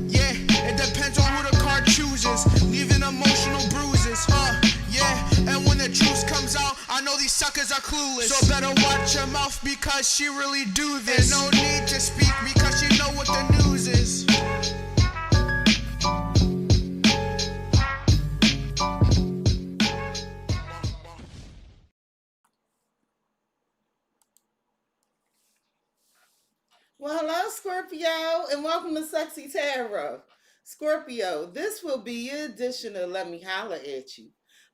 Yeah, it depends on who the card chooses, leaving emotional bruises. Yeah, and when the truth comes out, I know these suckers are clueless. So better watch your mouth because she really do this. And no need to speak because you know what the news is. Well, hello, Scorpio, and welcome to CexxiTarot. Scorpio, this will be your edition of Let Me Holla At You.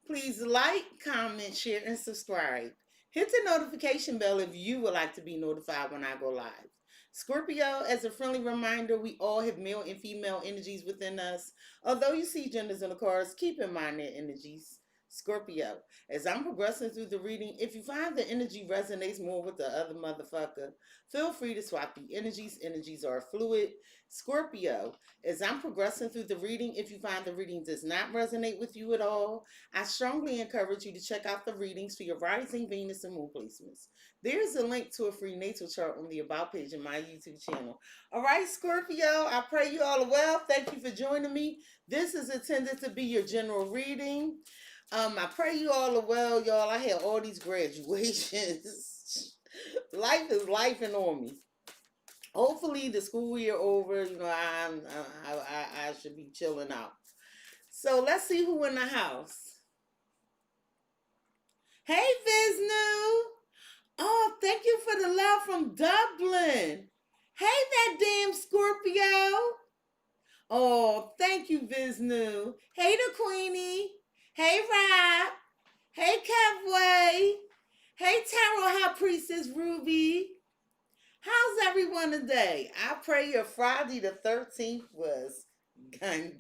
Please like, comment, share, and subscribe. Hit the notification bell if you would like to be notified when I go live. Scorpio, as a friendly reminder, we all have male and female energies within us. Although you see genders in the cards, keep in mind their energies. Scorpio, as I'm progressing through the reading, if you find the energy resonates more with the other motherfucker, feel free to swap the energies. Energies are fluid. Scorpio, as I'm progressing through the reading, if you find the reading does not resonate with you at all, I strongly encourage you to check out the readings for your rising Venus and moon placements. There's a link to a free natal chart on the About page in my YouTube channel. All right, Scorpio, I pray you all are well. Thank you for joining me. This is intended to be your general reading. I pray you all are well, y'all. I had all these graduations. Life is lifing on me. Hopefully the school year over. You know, I should be chilling out. So let's see who in the house. Hey, Visnu. Oh, thank you for the love from Dublin. Hey, that damn Scorpio. Oh, thank you, Visnu. Hey, the Queenie. Hey, Rob. Hey, Kevway. Hey, Tarot High Priestess Ruby. How's everyone today? I pray your Friday the 13th was gun.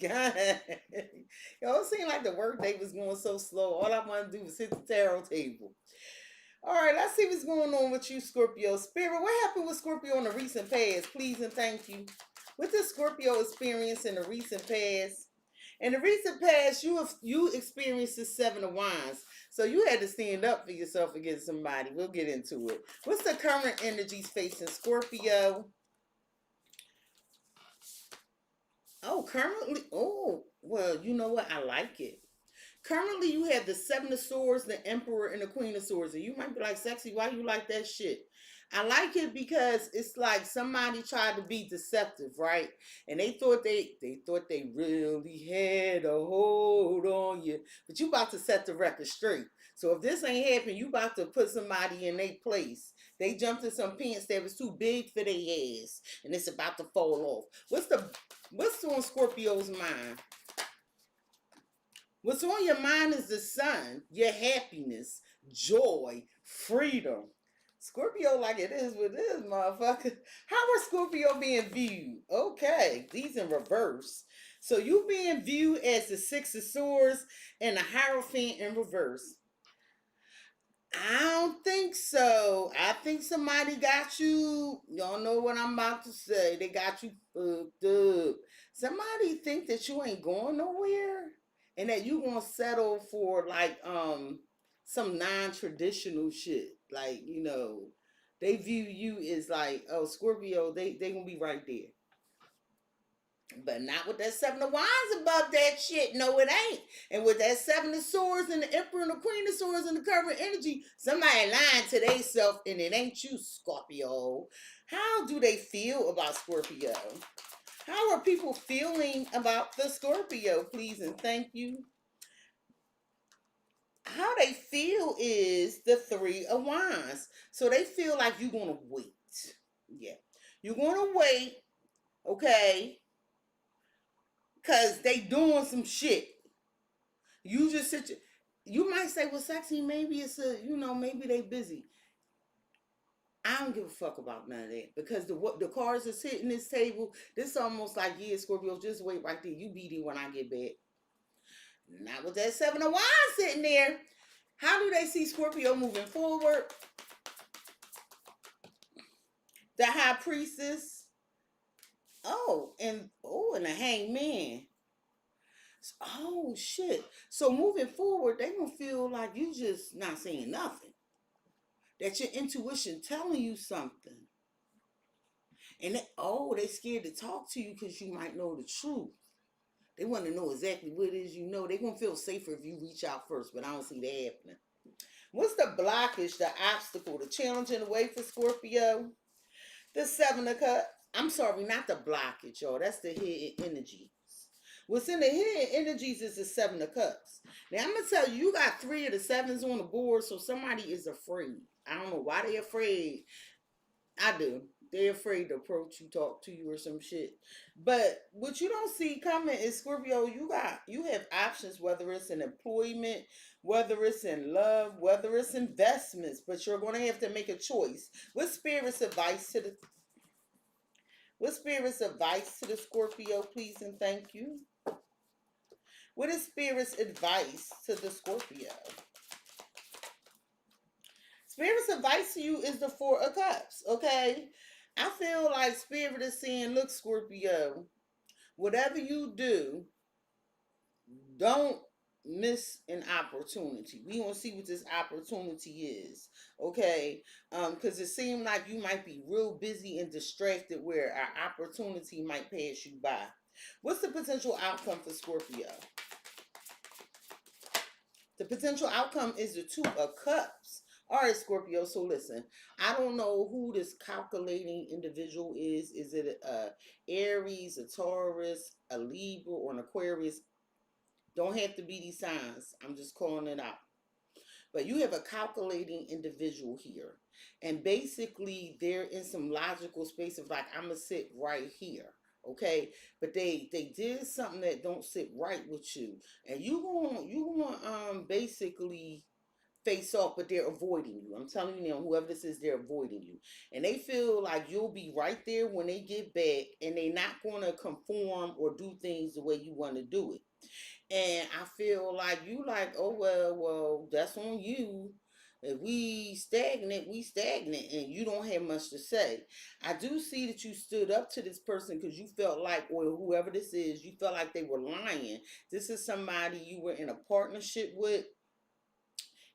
Yo, it seemed like the workday was going so slow. All I want to do was hit the tarot table. All right, let's see what's going on with you, Scorpio. Spirit, what happened with Scorpio in the recent past? Please and thank you. What did Scorpio experience in the recent past? In the recent past, you experienced the Seven of Wands. So you had to stand up for yourself against somebody. We'll get into it. What's the current energies facing Scorpio? Oh, currently, well, you know what? I like it. Currently, you have the Seven of Swords, the Emperor, and the Queen of Swords. And you might be like, Cexxi, why you like that shit? I like it because it's like somebody tried to be deceptive, right? And they thought they really had a hold on you. But you about to set the record straight. So if this ain't happening, you about to put somebody in their place. They jumped in some pants that was too big for their ass. And it's about to fall off. What's on Scorpio's mind? What's on your mind is the sun, your happiness, joy, freedom. Scorpio like it is what it is, motherfucker. How are Scorpio being viewed? Okay, these in reverse. So you being viewed as the Six of Swords and the Hierophant in reverse. I don't think so. I think somebody got you. Y'all know what I'm about to say. They got you fucked up. Somebody think that you ain't going nowhere and that you gonna settle for like some non-traditional shit. Like, you know, they view you as like, oh, Scorpio, they gonna be right there. But not with that Seven of Wands above that shit. No, it ain't. And with that Seven of Swords and the Emperor and the Queen of Swords and the current energy, somebody lying to theyself and it ain't you, Scorpio. How do they feel about Scorpio? How are people feeling about the Scorpio? Please and thank you. How they feel is the Three of Wands. So they feel like you're going to wait. Yeah. You're going to wait, okay? Because they doing some shit. You just sit. You might say, well, Cexxi, maybe it's maybe they busy. I don't give a fuck about none of that because the cards that's hitting this table, this almost like, yeah, Scorpio, just wait right there. You be there when I get back. Not with that Seven of Wands sitting there. How do they see Scorpio moving forward? The High Priestess. And the Hangman. Oh shit. So moving forward, they gonna feel like you just not saying nothing. That your intuition telling you something. And they scared to talk to you because you might know the truth. They want to know exactly what it is you know. They're going to feel safer if you reach out first, but I don't see that happening. What's the blockage, the obstacle, the challenge in the way for Scorpio? The Seven of Cups. I'm sorry, not the blockage, y'all. That's the hidden energies. What's in the hidden energies is the Seven of Cups. Now, I'm going to tell you, you got 3 of the 7s on the board, so somebody is afraid. I don't know why they're afraid. I do. They're afraid to approach you, talk to you, or some shit. But what you don't see coming is Scorpio. You have options, whether it's in employment, whether it's in love, whether it's investments. But you're going to have to make a choice. What's Spirit's advice to the Scorpio, please and thank you? What is Spirit's advice to the Scorpio? Spirit's advice to you is the 4 of Cups, okay? I feel like Spirit is saying, look, Scorpio, whatever you do, don't miss an opportunity. We want to see what this opportunity is, okay? Because it seems like you might be real busy and distracted where an opportunity might pass you by. What's the potential outcome for Scorpio? The potential outcome is the 2 of Cups. All right, Scorpio, so listen. I don't know who this calculating individual is. Is it a Aries, a Taurus, a Libra, or an Aquarius? Don't have to be these signs. I'm just calling it out. But you have a calculating individual here. And basically, they're in some logical space of like, I'm going to sit right here. Okay, but they did something that don't sit right with you, and you want basically face off, but they're avoiding you. I'm telling you now, whoever this is, they're avoiding you, and they feel like you'll be right there when they get back, and they're not going to conform or do things the way you want to do it. And I feel like you like, oh well, that's on you. If we stagnant, and you don't have much to say. I do see that you stood up to this person because you felt like, or whoever this is, you felt like they were lying. This is somebody you were in a partnership with,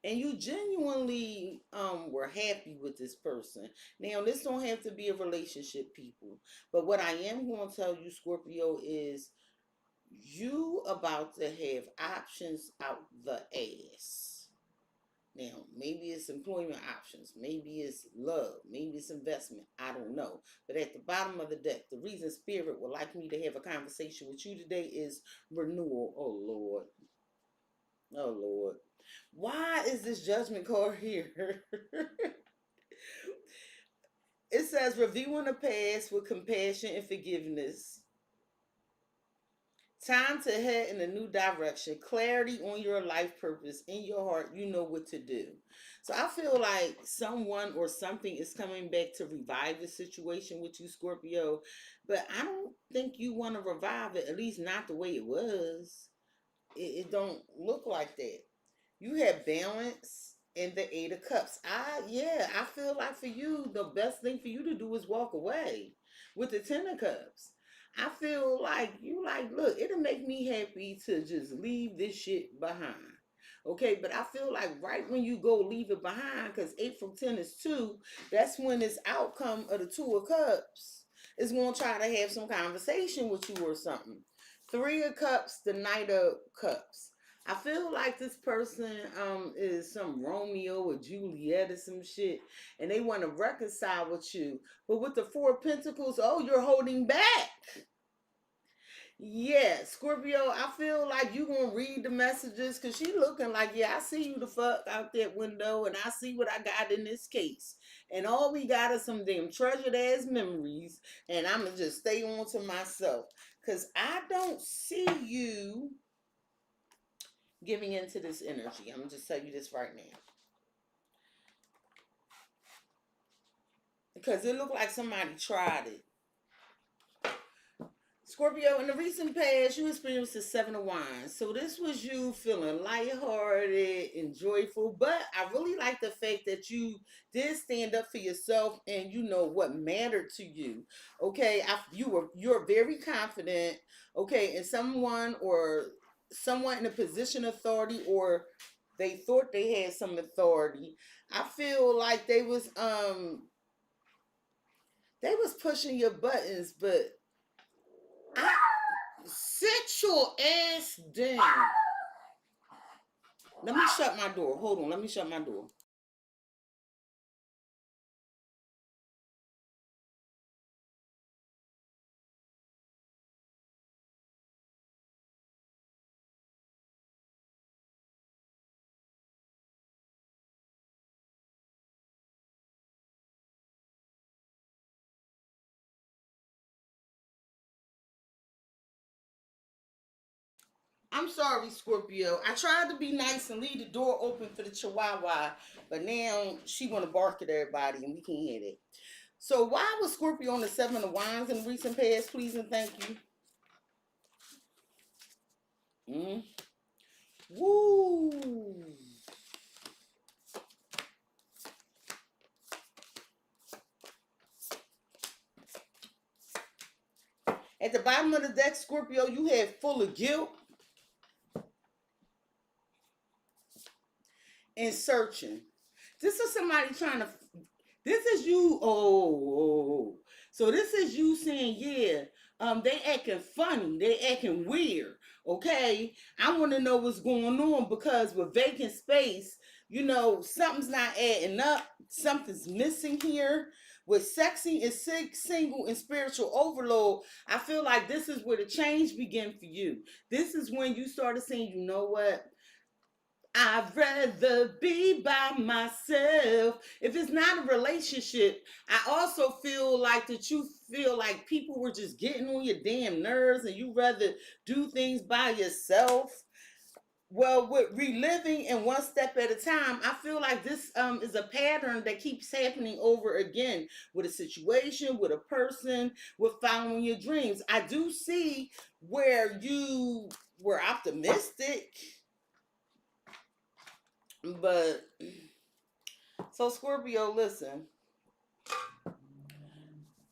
and you genuinely were happy with this person. Now, this don't have to be a relationship, people. But what I am going to tell you, Scorpio, is you about to have options out the ass. Now, maybe it's employment options, maybe it's love, maybe it's investment, I don't know. But at the bottom of the deck, the reason Spirit would like me to have a conversation with you today is renewal. Oh, Lord. Oh, Lord. Why is this judgment card here? It says, reviewing the past with compassion and forgiveness. Time to head in a new direction. Clarity on your life purpose. In your heart, you know what to do. So I feel like someone or something is coming back to revive the situation with you, Scorpio. But I don't think you want to revive it, at least not the way it was. It don't look like that. You have balance and the 8 of Cups. I feel like for you, the best thing for you to do is walk away with the 10 of Cups. I feel like you like, look, it'll make me happy to just leave this shit behind. Okay, but I feel like right when you go leave it behind, because 8 from 10 is 2, that's when this outcome of the 2 of Cups is going to try to have some conversation with you or something. 3 of Cups, the Knight of Cups. I feel like this person is some Romeo or Juliet or some shit, and they want to reconcile with you. But with the 4 of Pentacles, oh, you're holding back. Yeah, Scorpio, I feel like you gonna read the messages because she looking like, yeah, I see you the fuck out that window and I see what I got in this case. And all we got is some damn treasured ass memories. And I'm gonna just stay on to myself. Because I don't see you giving into this energy. I'm gonna just tell you this right now. Because it looked like somebody tried it. Scorpio, in the recent past, you experienced the 7 of Wands. So this was you feeling lighthearted and joyful. But I really like the fact that you did stand up for yourself and you know what mattered to you. Okay, you're very confident. Okay, and someone in a position of authority, or they thought they had some authority. I feel like they was They was pushing your buttons, but I sit your ass down. Let me shut my door. Hold on, let me shut my door. I'm sorry, Scorpio. I tried to be nice and leave the door open for the chihuahua, but now she want to bark at everybody and we can't hear it. So why was Scorpio on the Seven of Wands in recent past, please and thank you? Mm. Woo! At the bottom of the deck, Scorpio, you have full of guilt and searching. This is somebody trying to. This is you. Oh. So this is you saying, yeah, they acting funny. They acting weird. Okay, I want to know what's going on because with vacant space, you know, something's not adding up. Something's missing here. With Cexxi and single and spiritual overload, I feel like this is where the change began for you. This is when you started saying, you know what? I'd rather be by myself. If it's not a relationship, I also feel like that you feel like people were just getting on your damn nerves and you rather do things by yourself. Well, with reliving and one step at a time, I feel like this is a pattern that keeps happening over again with a situation, with a person, with following your dreams. I do see where you were optimistic, but so Scorpio, listen.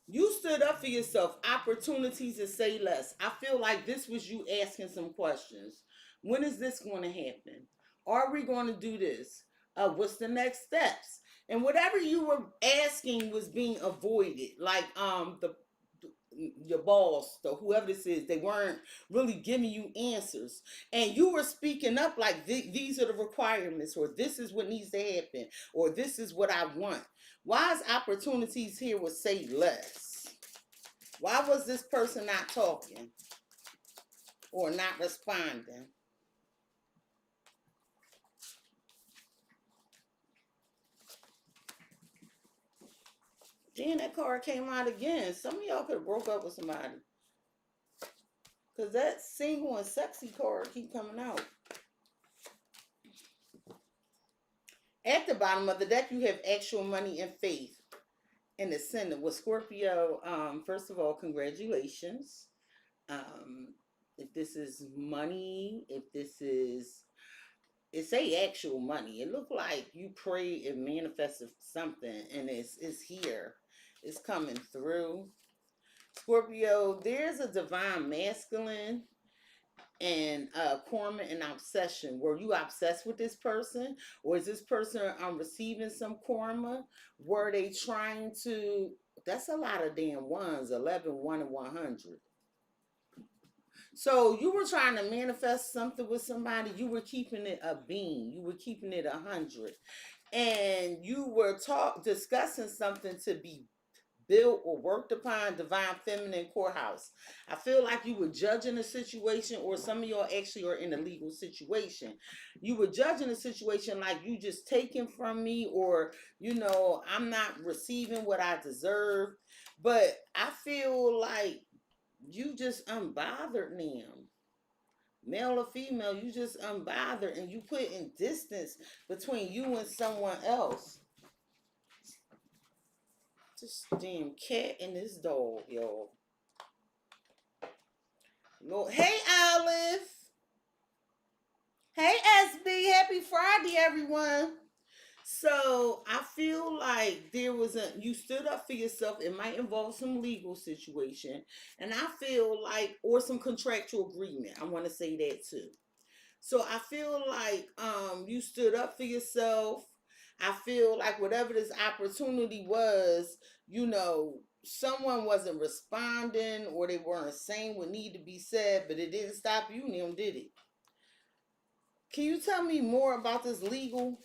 You stood up for yourself, opportunities to say less. I feel like this was you asking some questions. When is this going to happen? Are we going to do this? What's the next steps? And whatever you were asking was being avoided. Like the your boss, or whoever this is, they weren't really giving you answers, and you were speaking up like these are the requirements, or this is what needs to happen, or this is what I want. Why is opportunities here would say less? Why was this person not talking or not responding? Then that card came out again. Some of y'all could have broke up with somebody, because that single and sexy card keep coming out. At the bottom of the deck, you have actual money and faith in the center. With Scorpio, first of all, congratulations. If this is money, if this is, it's a actual money. It looked like you prayed and manifested something, and it's here. It's coming through. Scorpio, there's a divine masculine and karma and obsession. Were you obsessed with this person, or is this person receiving some karma? Were they trying to? That's a lot of damn ones. 11, 1, and 100. So you were trying to manifest something with somebody. You were keeping it a bean. You were keeping it 100, and you were discussing something to be built or worked upon. Divine feminine courthouse. I feel like you were judging a situation, or some of y'all actually are in a legal situation. You were judging a situation like you just taking from me, or you know, I'm not receiving what I deserve. But I feel like you just unbothered them. Male or female, you just unbothered, and you put in distance between you and someone else. This damn cat and this dog, y'all. Lord. Hey, Olive. Hey, SB. Happy Friday, everyone. So I feel like there was you stood up for yourself. It might involve some legal situation. And I feel like, or some contractual agreement. I want to say that too. So I feel like you stood up for yourself. I feel like whatever this opportunity was, you know, someone wasn't responding or they weren't saying what needed to be said, but it didn't stop you and them, did it? Can you tell me more about this legal?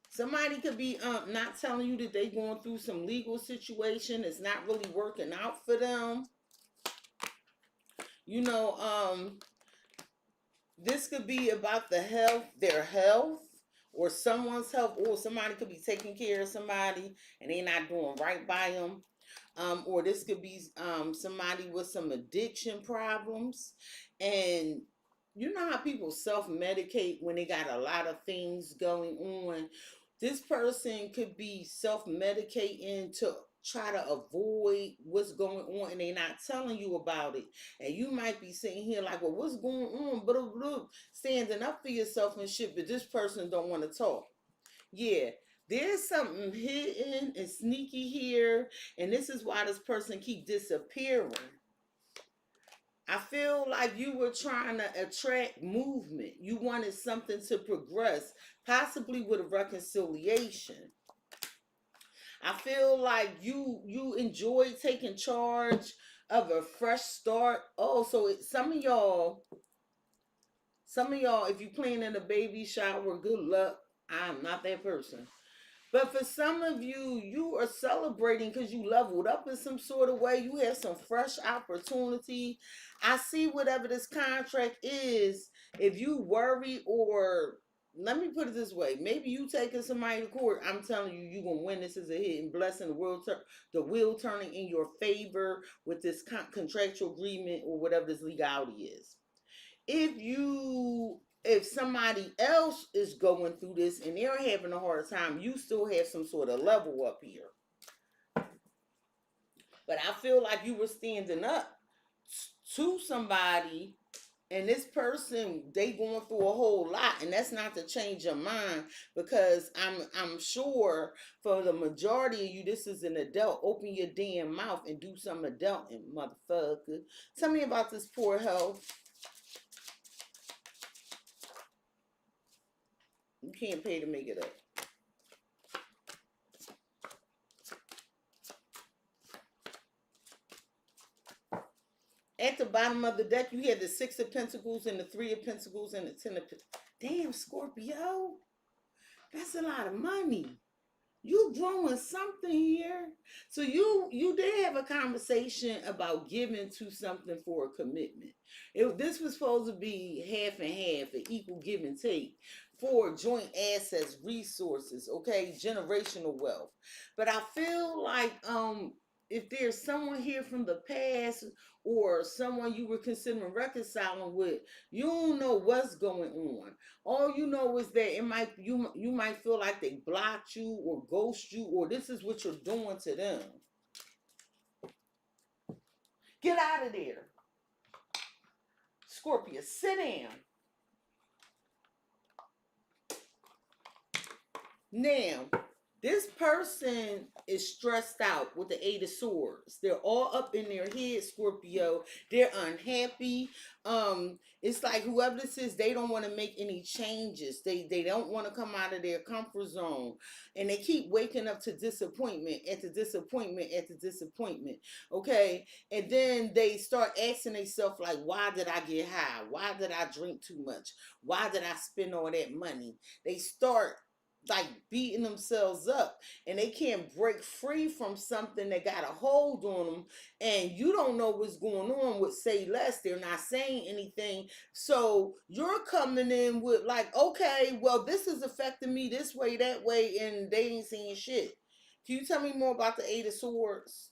Somebody could be not telling you that they going through some legal situation. It's not really working out for them. You know, this could be about their health, or someone's health, or somebody could be taking care of somebody and they're not doing right by them. Or this could be somebody with some addiction problems. And you know how people self-medicate when they got a lot of things going on. This person could be self-medicating to try to avoid what's going on, and they're not telling you about it. And you might be sitting here like, well, what's going on? But standing up for yourself and shit, but this person don't want to talk. Yeah, there's something hidden and sneaky here, and this is why this person keep disappearing. I feel like you were trying to attract movement. You wanted something to progress, possibly with a reconciliation. I feel like you enjoy taking charge of a fresh start. Oh, so some of y'all, if you planning a baby shower, good luck. I'm not that person. But for some of you, you are celebrating because you leveled up in some sort of way. You have some fresh opportunity. I see whatever this contract is. If you worry, or let me put it this way, maybe you taking somebody to court. I'm telling you, you're going to win. This is a hidden blessing. The wheel turning in your favor with this contractual agreement or whatever this legality is. If somebody else is going through this and they're having a hard time, you still have some sort of level up here. But I feel like you were standing up to somebody, and this person, they going through a whole lot, and that's not to change your mind, because I'm sure for the majority of you, this is an adult. Open your damn mouth and do some adulting, motherfucker. Tell me about this poor health. You can't pay to make it up. At the bottom of the deck, you had the Six of Pentacles and the Three of Pentacles and the Ten of Pentacles. Damn, Scorpio. That's a lot of money. You growing something here. So you did have a conversation about giving to something for a commitment. This was supposed to be half and half, an equal give and take for joint assets, resources, okay, generational wealth. But I feel like if there's someone here from the past or someone you were considering reconciling with, you don't know what's going on. All you know is that you might feel like they blocked you or ghost you, or this is what you're doing to them. Get out of there. Scorpio, sit down. Now, this person is stressed out with the Eight of Swords. They're all up in their head, Scorpio. They're unhappy. It's like whoever this is, they don't want to make any changes. They don't want to come out of their comfort zone. And they keep waking up to disappointment after disappointment after disappointment. Okay? And then they start asking themselves, like, why did I get high? Why did I drink too much? Why did I spend all that money? They start like beating themselves up, and they can't break free from something that got a hold on them, and you don't know what's going on with say less. They're not saying anything, so you're coming in with like, okay, well, this is affecting me this way, that way, and they ain't saying shit. Can you tell me more about the Eight of Swords?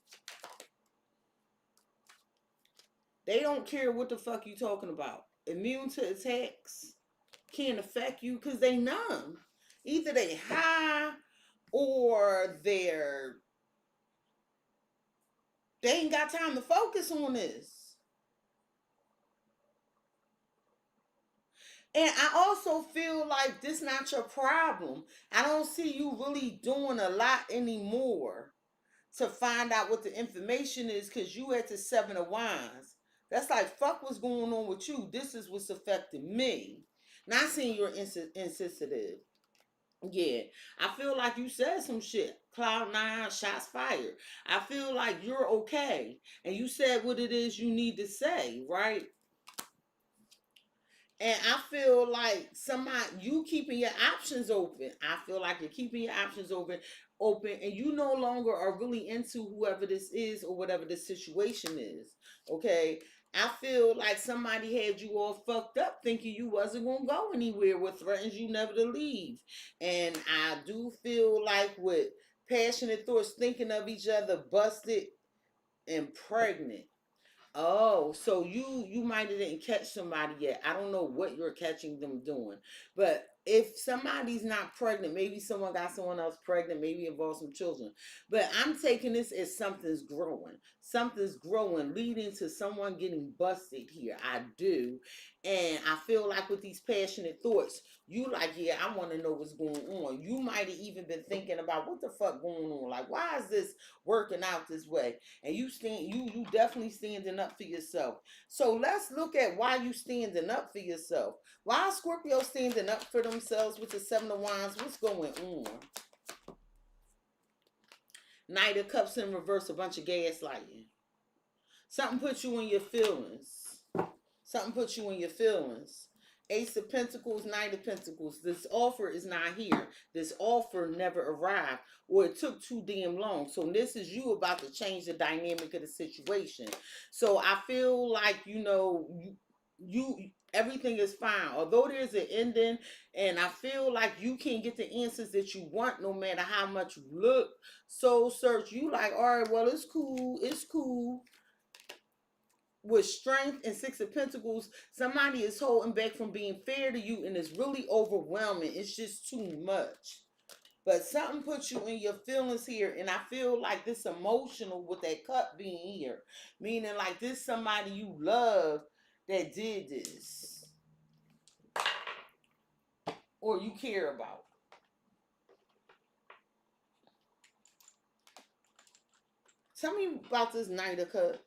They don't care what the fuck you talking about. Immune to attacks, can't affect you because they numb. Either they high or they ain't got time to focus on this. And I also feel like this not your problem. I don't see you really doing a lot anymore to find out what the information is, because you at the Seven of Wands. That's like, fuck what's going on with you. This is what's affecting me. Not saying you're insensitive. Yeah, I feel like you said some shit. Cloud nine, shots fired. I feel like you're okay. And you said what it is you need to say, right? And I feel like somebody you keeping your options open. I feel like you're keeping your options open, and you no longer are really into whoever this is or whatever the situation is. Okay. I feel like somebody had you all fucked up thinking you wasn't gonna go anywhere with threatens you never to leave. And I do feel like with passionate thoughts thinking of each other, busted and pregnant. Oh, so you might have didn't catch somebody yet. I don't know what you're catching them doing. But if somebody's not pregnant, maybe someone got someone else pregnant, maybe involve some children. But I'm taking this as something's growing. Something's growing, leading to someone getting busted here. I do. And I feel like with these passionate thoughts, you like, yeah, I want to know what's going on. You might have even been thinking about what the fuck going on. Like, why is this working out this way? And you definitely standing up for yourself. So let's look at why you standing up for yourself. Why is Scorpio standing up for themselves with the Seven of Wands? What's going on? Knight of Cups in reverse, a bunch of gaslighting. Something put you in your feelings. Something put you in your feelings. Ace of Pentacles, Knight of Pentacles. This offer is not here. This offer never arrived, or it took too damn long. So this is you about to change the dynamic of the situation. So I feel like, you everything is fine. Although there's an ending, and I feel like you can't get the answers that you want no matter how much you look, soul search. You like, all right, well, it's cool. It's cool. With Strength and Six of Pentacles, somebody is holding back from being fair to you, and it's really overwhelming. It's just too much. But something puts you in your feelings here, and I feel like this emotional with that cup being here. Meaning like this somebody you love that did this. Or you care about. Tell me about this Knight of Cups.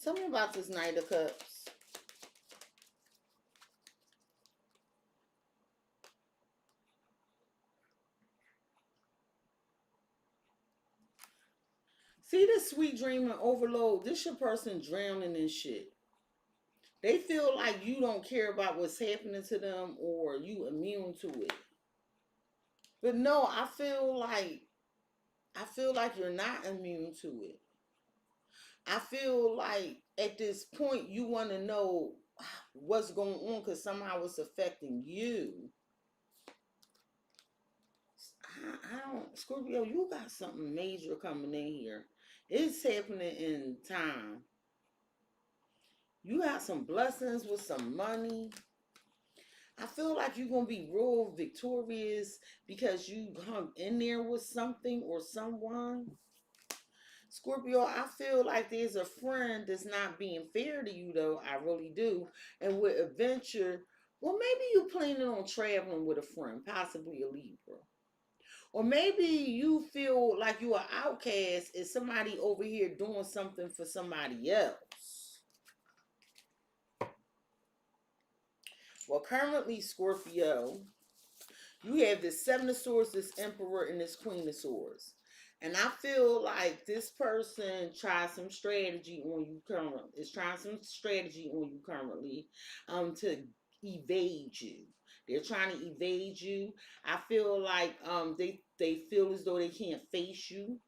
Tell me about this Knight of Cups. See this sweet dream and overload. This your person drowning in shit. They feel like you don't care about what's happening to them or you immune to it. But no, I feel like you're not immune to it. I feel like at this point you want to know what's going on because somehow it's affecting you. I don't, Scorpio, you got something major coming in here. It's happening in time. You got some blessings with some money. I feel like you're going to be real victorious because you hung in there with something or someone. Scorpio, I feel like there's a friend that's not being fair to you, though. I really do. And with adventure, well, maybe you're planning on traveling with a friend, possibly a Libra. Or maybe you feel like you're an outcast and somebody over here doing something for somebody else. Well, currently, Scorpio, you have this Seven of Swords, this Emperor, and this Queen of Swords. And I feel like this person tried some strategy on you currently. Is trying some strategy on you currently to evade you. They're trying to evade you. I feel like they feel as though they can't face you.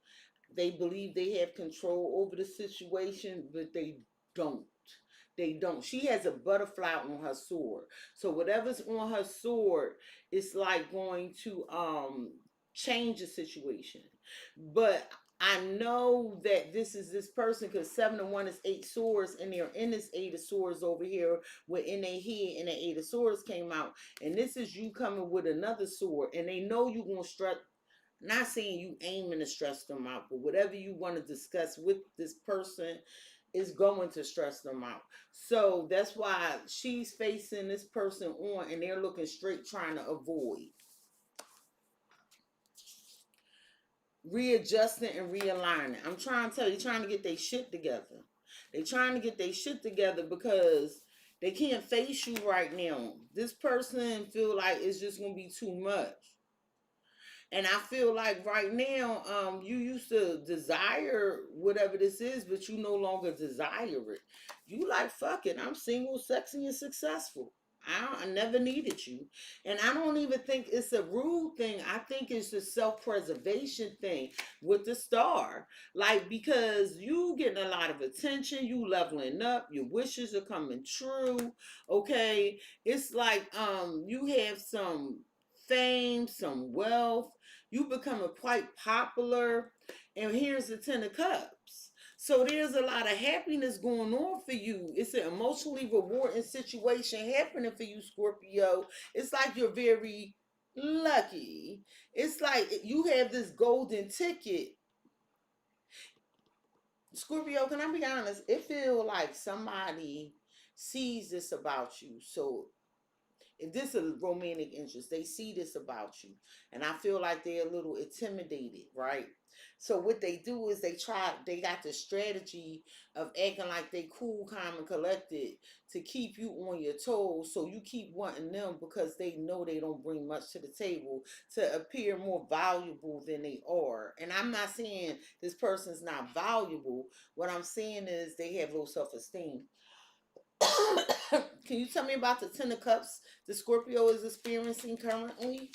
They believe they have control over the situation, but they don't. They don't. She has a butterfly on her sword. So whatever's on her sword, it's like going to change the situation. But I know that this is this person because 7 of 1 is 8 swords, and they're in this 8 of swords over here, where in their head and the 8 of swords came out. And this is you coming with another sword, and they know you're gonna strut. Not saying you aiming to stress them out, but whatever you want to discuss with this person is going to stress them out. So that's why she's facing this person on, and they're looking straight trying to avoid. Readjusting and realigning. I'm trying to tell you, trying to get their shit together. They trying to get their shit together because They can't face you right now. This person feel like it's just gonna be too much. And I feel like right now, you used to desire whatever this is, but you no longer desire it. You like, fuck it, I'm single, sexy, and successful. I never needed you. And I don't even think it's a rude thing. I think it's a self-preservation thing with the star. Like, because you getting a lot of attention, you leveling up, your wishes are coming true. Okay. It's like you have some fame, some wealth, you becoming quite popular, and here's the Ten of Cups. So there's a lot of happiness going on for you. It's an emotionally rewarding situation happening for you, Scorpio. It's like you're very lucky. It's like you have this golden ticket. Scorpio, can I be honest? It feels like somebody sees this about you. So if this is a romantic interest, they see this about you. And I feel like they're a little intimidated, right? So what they do is they got the strategy of acting like they cool, calm, and collected to keep you on your toes. So you keep wanting them because they know they don't bring much to the table, to appear more valuable than they are. And I'm not saying this person's not valuable. What I'm saying is they have low self-esteem. Can you tell me about the Ten of Cups the Scorpio is experiencing currently?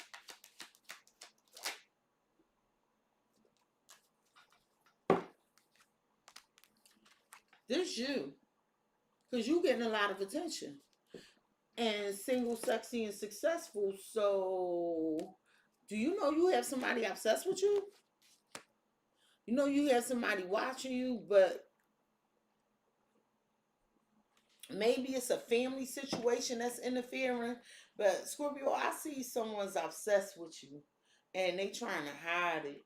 This you. Because you getting a lot of attention. And single, sexy, and successful. So, do you know you have somebody obsessed with you? You know you have somebody watching you, but maybe it's a family situation that's interfering. But Scorpio, I see someone's obsessed with you. And they trying to hide it.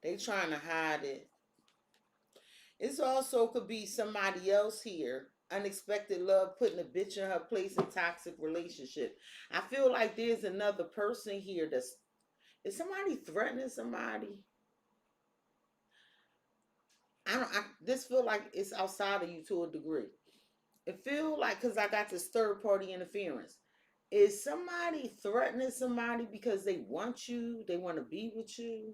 They trying to hide it. It's also could be somebody else here. Unexpected love, putting a bitch in her place, in toxic relationship. I feel like there's another person here that's, is somebody threatening somebody? This feel like it's outside of you to a degree. It feel like, because I got this third party interference. Is somebody threatening somebody because they want you, they want to be with you?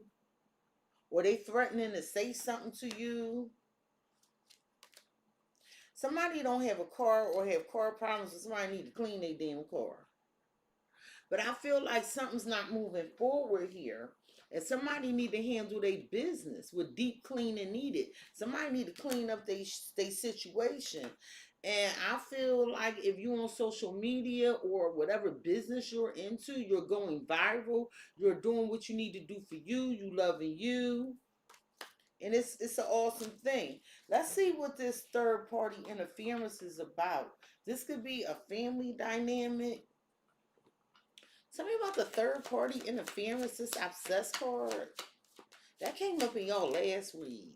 Or they threatening to say something to you? Somebody don't have a car or have car problems, and somebody need to clean their damn car. But I feel like something's not moving forward here. And somebody need to handle their business with deep cleaning needed. Somebody need to clean up their situation. And I feel like if you're on social media or whatever business you're into, you're going viral. You're doing what you need to do for you. You loving you. And it's an awesome thing. Let's see what this third party interference is about. This could be a family dynamic. Tell me about the third party interference, this obsessed card. That came up in y'all last read.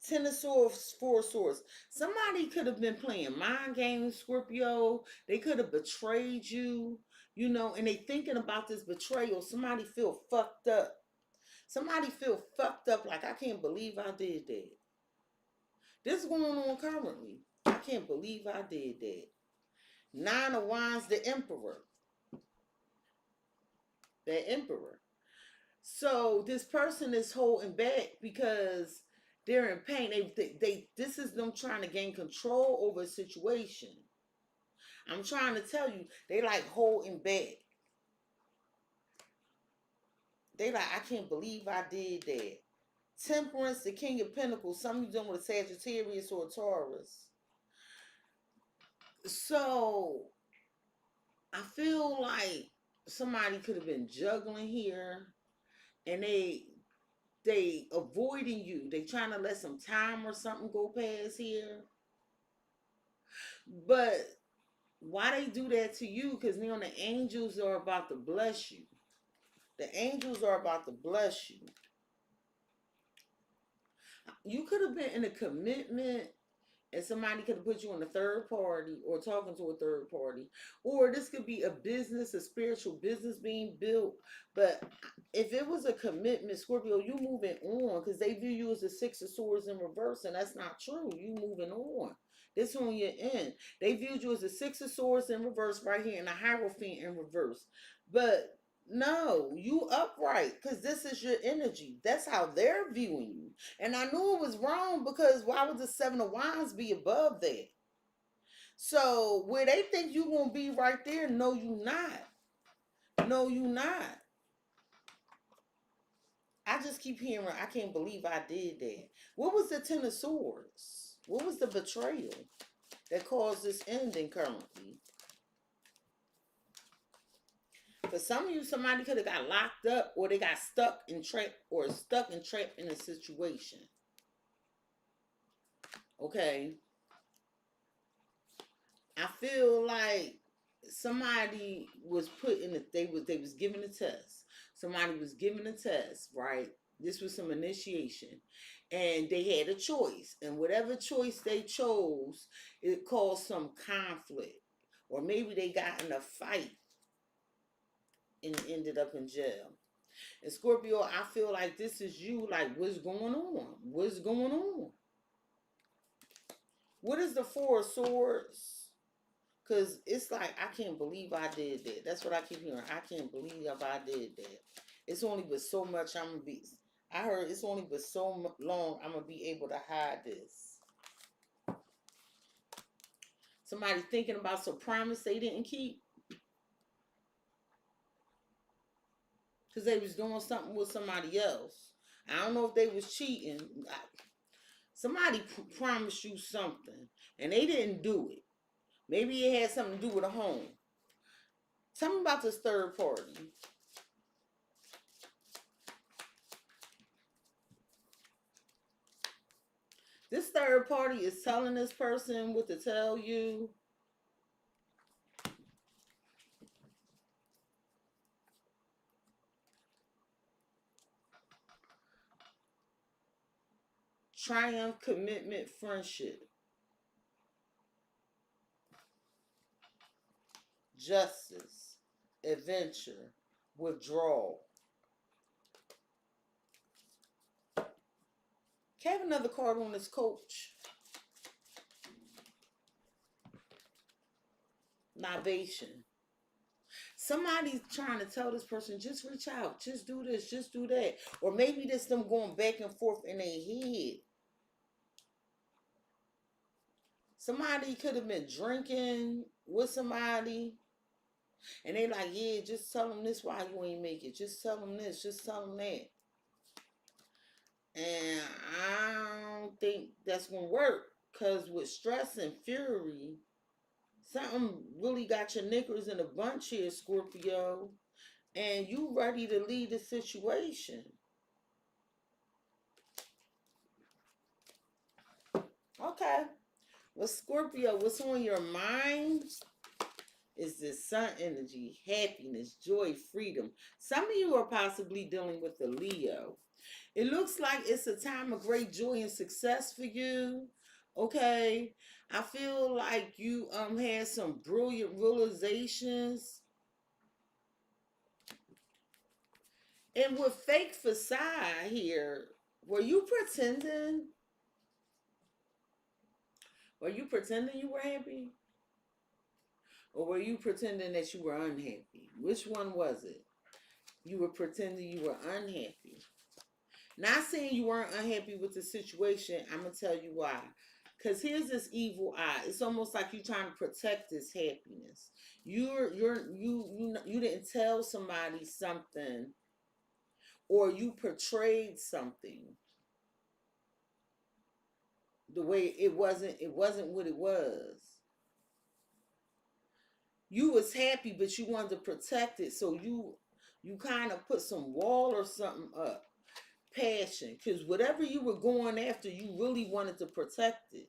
Ten of Swords, Four of Swords. Somebody could have been playing mind games, Scorpio. They could have betrayed you, and they thinking about this betrayal. Somebody feel fucked up. Somebody feel fucked up like, I can't believe I did that. This is going on currently. I can't believe I did that. Nine of Wands, the Emperor. The Emperor. So this person is holding back because they're in pain. This is them trying to gain control over a situation. I'm trying to tell you, they like holding back. They like, I can't believe I did that. Temperance, the King of Pentacles. Some of you doing with a Sagittarius or a Taurus. So I feel like somebody could have been juggling here, and they avoiding you. They trying to let some time or something go past here. But why they do that to you? Because now the angels are about to bless you. The angels are about to bless you. You could have been in a commitment And somebody could have put you in a third party or talking to a third party. Or this could be a business, a spiritual business being built. But if it was a commitment, Scorpio, you moving on because they view you as a Six of Swords in reverse, and that's not true. You moving on. This on your end. They viewed you as a Six of Swords in reverse right here and a Hierophant in reverse. But no, you upright because this is your energy. That's how they're viewing you. And I knew it was wrong because why would the Seven of Wands be above that? So where they think you gonna be right there, no, you not. No, you not. I just keep hearing, I can't believe I did that. What was the Ten of Swords? What was the betrayal that caused this ending currently? For some of you, somebody could have got locked up or they got stuck and trapped in a situation. Okay. I feel like somebody was put in they was given a test. Somebody was given a test, right? This was some initiation. And they had a choice. And whatever choice they chose, it caused some conflict. Or maybe they got in a fight and ended up in jail. And Scorpio, I feel like this is you, like, what's going on? What's going on? What is the Four of Swords? Because it's like, I can't believe I did that. That's what I keep hearing. I can't believe if I did that. It's only but so much I'm going to be. I heard it's only but so long I'm going to be able to hide this. Somebody thinking about some promise they didn't keep. Because they was doing something with somebody else. I don't know if they was cheating. Somebody promised you something. And they didn't do it. Maybe it had something to do with a home. Tell me about this third party. This third party is telling this person what to tell you. Triumph, commitment, friendship. Justice, adventure, withdrawal. Can I have another card on this, coach? Libation. Somebody's trying to tell this person, just reach out, just do this, just do that. Or maybe this them going back and forth in their head. Somebody could have been drinking with somebody. And they like, yeah, just tell them this why you ain't make it. Just tell them this, just tell them that. And I don't think that's going to work. Because with stress and fury, something really got your knickers in a bunch here, Scorpio. And you ready to lead the situation. Okay. Well, Scorpio, what's on your mind is this sun energy, happiness, joy, freedom. Some of you are possibly dealing with a Leo. It looks like it's a time of great joy and success for you. Okay. I feel like you had some brilliant realizations. And with fake facade here, were you pretending? Were you pretending you were happy? Or were you pretending that you were unhappy? Which one was it? You were pretending you were unhappy. Not saying you weren't unhappy with the situation. I'm going to tell you why. Because here's this evil eye. It's almost like you're trying to protect this happiness. You didn't tell somebody something, or you portrayed something the way it wasn't what it was. You was happy, but you wanted to protect it, so you kind of put some wall or something up. Passion, because whatever you were going after, you really wanted to protect it.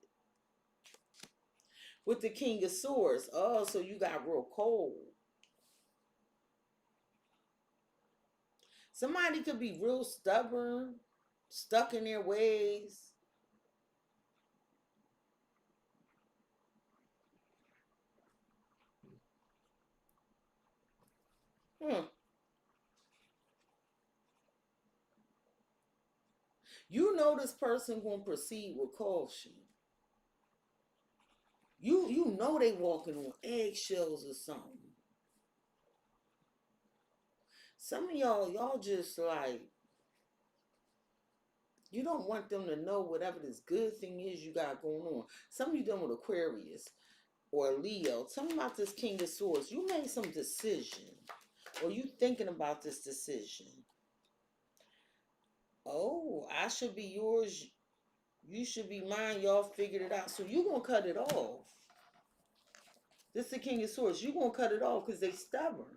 With the King of Swords, oh, so you got real cold. Somebody could be real stubborn, stuck in their ways. You know this person gonna proceed with caution. You know they walking on eggshells or something. Some of y'all just like, you don't want them to know whatever this good thing is you got going on. Some of you dealing with Aquarius or Leo. Tell me about this King of Swords. You made some decision, or you thinking about this decision. Oh, I should be yours. You should be mine. Y'all figured it out. So you gonna cut it off. This is the King of Swords. You gonna cut it off because they stubborn.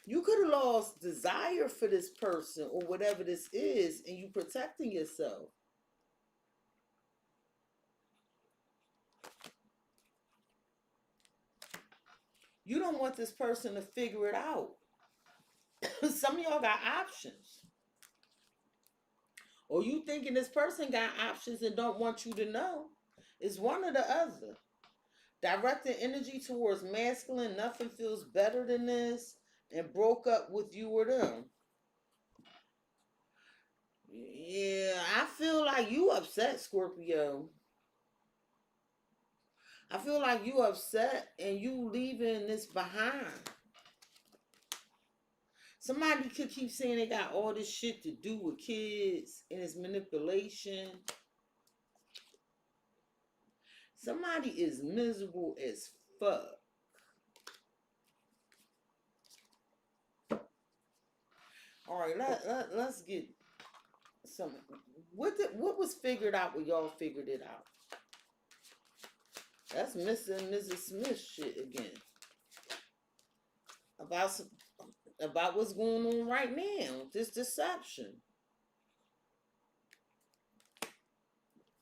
You could have lost desire for this person or whatever this is, and you protecting yourself. You don't want this person to figure it out. Some of y'all got options. Or you thinking this person got options and don't want you to know. It's one or the other. Directing energy towards masculine, nothing feels better than this, and broke up with you or them. Yeah, I feel like you upset, Scorpio. I feel like you upset and you leaving this behind. Somebody could keep saying they got all this shit to do with kids and it's manipulation. Somebody is miserable as fuck. All right, let's get some. What was figured out when y'all figured it out? That's Mr. and Mrs. Smith shit again. About what's going on right now. This deception.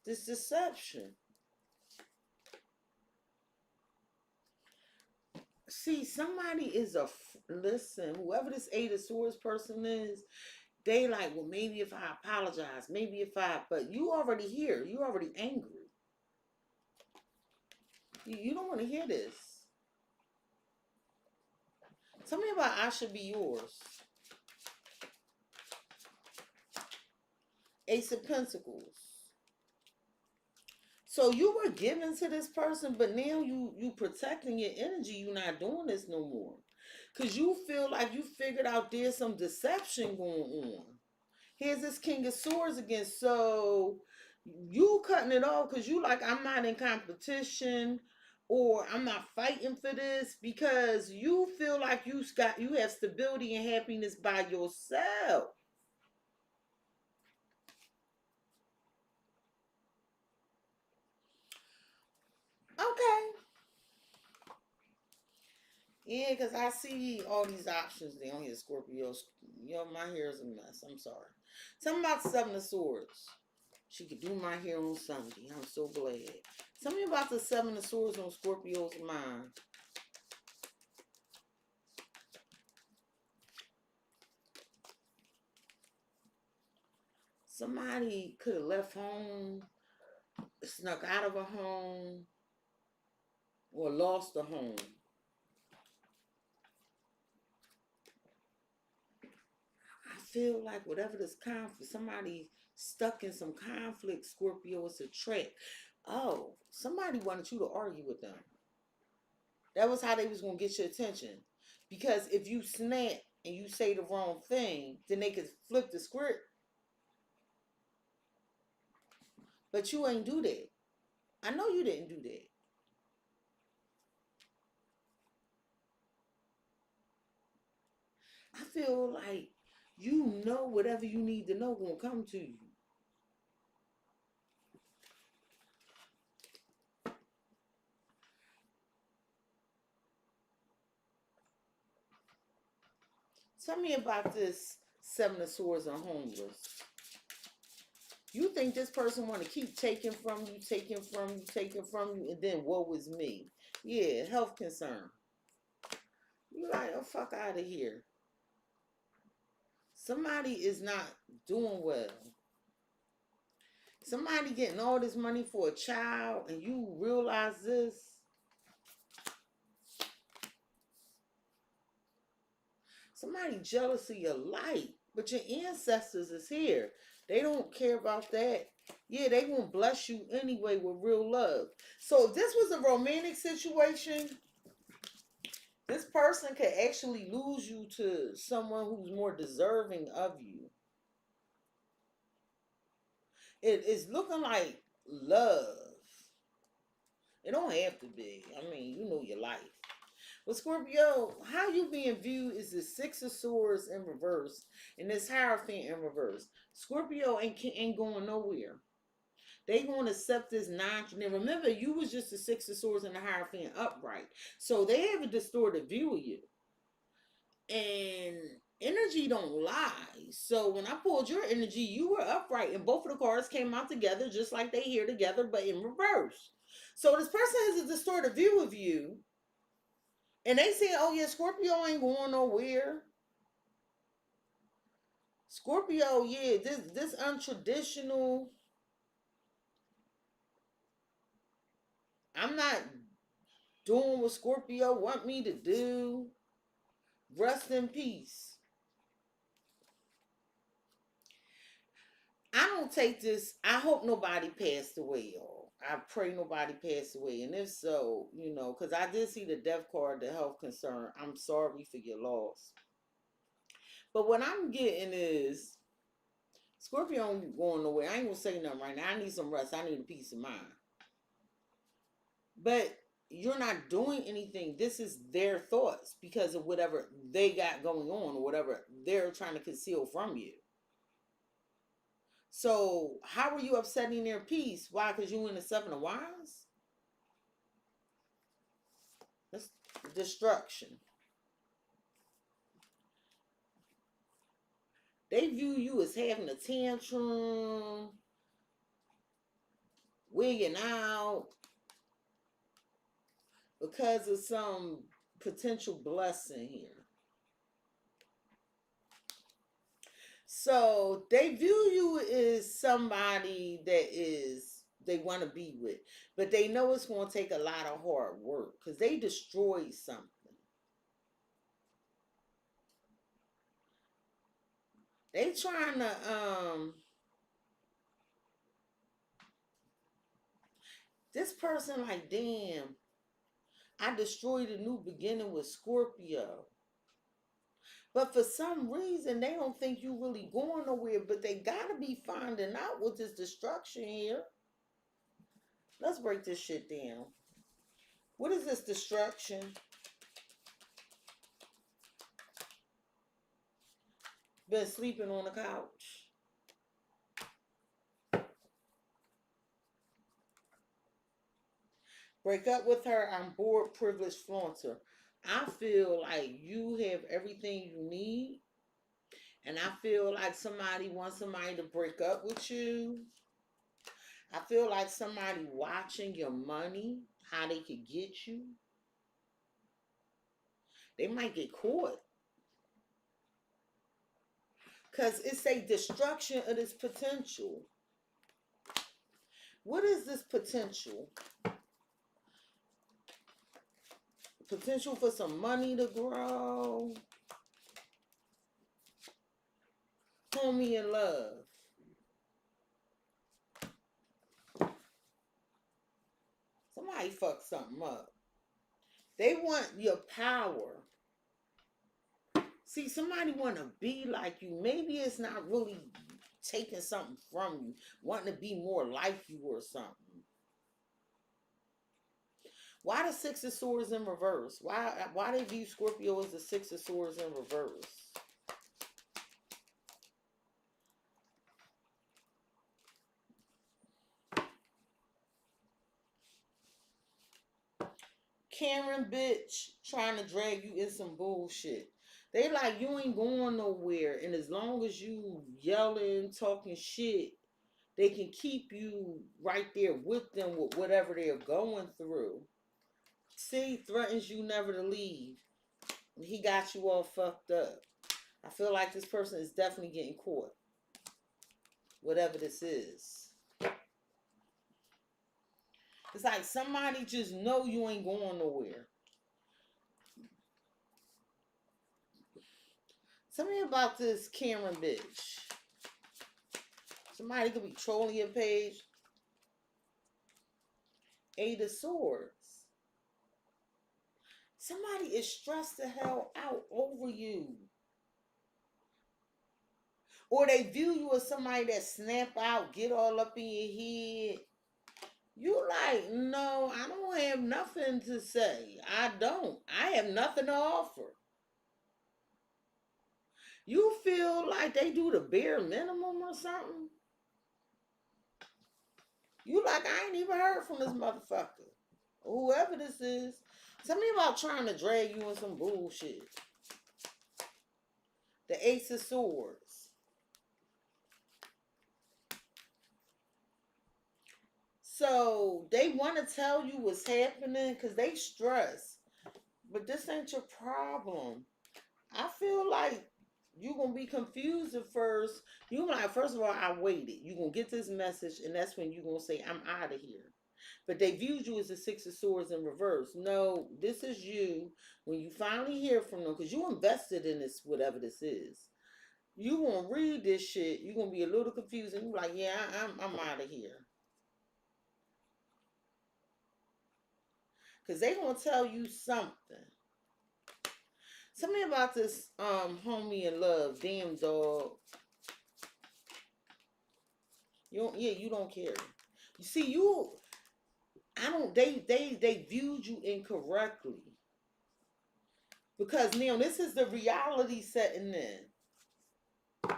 This deception. See, somebody is listen, whoever this Eight of Swords person is, they like, well, maybe if I apologize, but you already here. You already angry. You don't want to hear this. Tell me about I Should Be Yours. Ace of Pentacles. So you were given to this person, but now you protecting your energy. You're not doing this no more. Because you feel like you figured out there's some deception going on. Here's this King of Swords again. So you cutting it off because you like, I'm not in competition or I'm not fighting for this, because you feel like you have stability and happiness by yourself. Okay. Yeah, because I see all these options down here, Scorpio. Yo, my hair is a mess. I'm sorry. Tell me about the Seven of Swords. She could do my hair on Sunday. I'm so glad. Tell me about the Seven of Swords on Scorpio's mind. Somebody could have left home, snuck out of a home, or lost a home. I feel like whatever this conflict, somebody stuck in some conflict, Scorpio, is a trick. Oh, somebody wanted you to argue with them. That was how they was going to get your attention. Because if you snap and you say the wrong thing, then they could flip the script. But you ain't do that. I know you didn't do that. I feel like you know whatever you need to know gonna come to you. Tell me about this Seven of Swords and homeless. You think this person want to keep taking from you, and then woe is me. Yeah, health concern. You like, oh, fuck out of here. Somebody is not doing well. Somebody getting all this money for a child and you realize this. Somebody jealous of your light, but your ancestors is here. They don't care about that. Yeah, they gonna bless you anyway with real love. So if this was a romantic situation, this person could actually lose you to someone who's more deserving of you. It is looking like love. It don't have to be. I mean, you know your life. But Scorpio, how you being viewed is the Six of Swords in reverse and this Hierophant in reverse. Scorpio ain't going nowhere. They gonna accept this nonchalant. And remember, you was just the Six of Swords and the Hierophant upright. So they have a distorted view of you. And energy don't lie. So when I pulled your energy, you were upright, and both of the cards came out together just like they here together, but in reverse. So this person has a distorted view of you, and they say, "Oh yeah, Scorpio ain't going nowhere." Scorpio, yeah, this untraditional. I'm not doing what Scorpio want me to do. Rest in peace. I don't take this. I hope nobody passed away, y'all. I pray nobody passed away. And if so, you know, because I did see the death card, the health concern. I'm sorry for your loss. But what I'm getting is Scorpio ain't going nowhere. I ain't going to say nothing right now. I need some rest. I need a peace of mind. But you're not doing anything. This is their thoughts because of whatever they got going on or whatever they're trying to conceal from you. So how are you upsetting their peace? Why? Because you in the Seven of Wands? That's destruction. They view you as having a tantrum, wigging out because of some potential blessing here. So they view you as somebody that is they want to be with, but they know it's going to take a lot of hard work because they destroyed something. They trying to this person like, damn, I destroyed a new beginning with Scorpio. But for some reason, they don't think you really going nowhere. But they got to be finding out what this destruction here. Let's break this shit down. What is this destruction? Been sleeping on the couch. Break up with her. I'm bored, privileged, flaunter. I feel like you have everything you need. And I feel like somebody wants somebody to break up with you. I feel like somebody watching your money, how they could get you. They might get caught. Because it's a destruction of this potential. What is this potential? Potential for some money to grow. Homie in love. Somebody fucked something up. They want your power. See, somebody want to be like you. Maybe it's not really taking something from you. Wanting to be more like you or something. Why the Six of Swords in reverse? Why they view Scorpio as the Six of Swords in reverse? Karen bitch trying to drag you in some bullshit. They like you ain't going nowhere, and as long as you yelling, talking shit, they can keep you right there with them with whatever they're going through. See, threatens you never to leave. He got you all fucked up. I feel like this person is definitely getting caught. Whatever this is. It's like somebody just know you ain't going nowhere. Tell me about this Karen bitch. Somebody could be trolling your page. Eight of Swords. Somebody is stressed the hell out over you. Or they view you as somebody that snap out, get all up in your head. You like, no, I don't have nothing to say. I don't. I have nothing to offer. You feel like they do the bare minimum or something? You like, I ain't even heard from this motherfucker. Whoever this is. Tell me about trying to drag you in some bullshit. The Ace of Swords. So they want to tell you what's happening because they stress. But this ain't your problem. I feel like you're going to be confused at first. You're like, first of all, I waited. You're going to get this message, and that's when you're going to say, I'm out of here. But they viewed you as the Six of Swords in reverse. No, this is you. When you finally hear from them, because you invested in this, whatever this is, you going to read this shit. You're going to be a little confused, and you're like, yeah, I'm out of here. Because they going to tell you something. Tell me about this homie in love. Damn, dog. You don't care. You see, they viewed you incorrectly. Because now this is the reality setting in.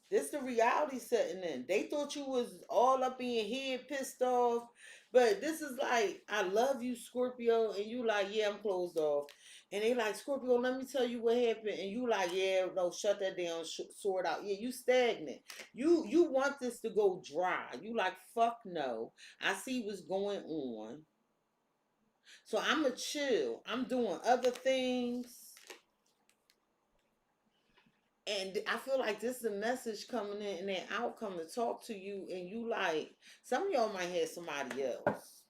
This the reality setting in. They thought you was all up in your head, pissed off. But this is like, I love you, Scorpio. And you like, yeah, I'm closed off. And they like, Scorpio, let me tell you what happened. And you like, yeah, no, shut that down, sort out. Yeah, you stagnant. You want this to go dry. You like, fuck no. I see what's going on. So I'm a chill. I'm doing other things. And I feel like this is a message coming in and that outcome to talk to you. And you like, some of y'all might have somebody else.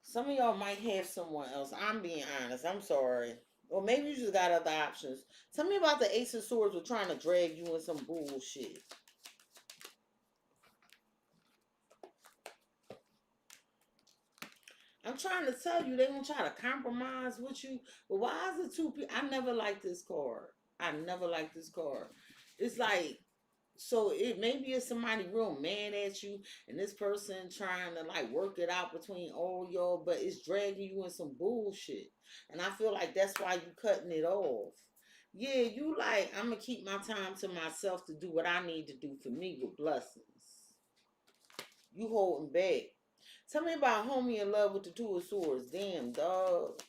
Some of y'all might have someone else. I'm being honest. I'm sorry. Or maybe you just got other options. Tell me about the Ace of Swords with trying to drag you in some bullshit. I'm trying to tell you, they gonna try to compromise with you. But why is it two people? I never liked this card. I never liked this card. It's like, so it maybe it's somebody real mad at you, and this person trying to like work it out between all y'all, but it's dragging you in some bullshit. And I feel like that's why you cutting it off. Yeah, you like, I'm gonna keep my time to myself to do what I need to do for me with blessings. You holding back. Tell me about homie in love with the Two of Swords. Damn, dog.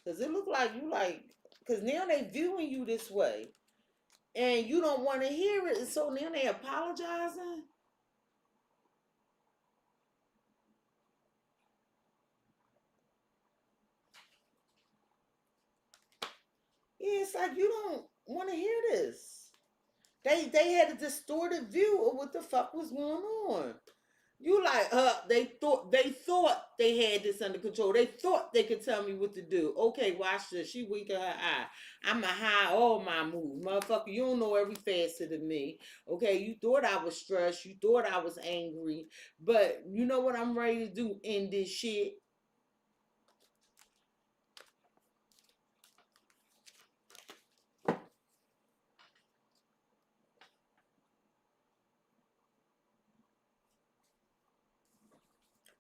Because it look like you like, because now they viewing you this way. And you don't want to hear it. So now they apologizing. Yeah, it's like you don't want to hear this. They had a distorted view of what the fuck was going on. You like, they thought they had this under control. They thought they could tell me what to do. Okay, watch this. She wink at her eye. I'ma hide all my moves. Motherfucker, you don't know every facet of me. Okay, you thought I was stressed. You thought I was angry. But you know what I'm ready to do? End this shit.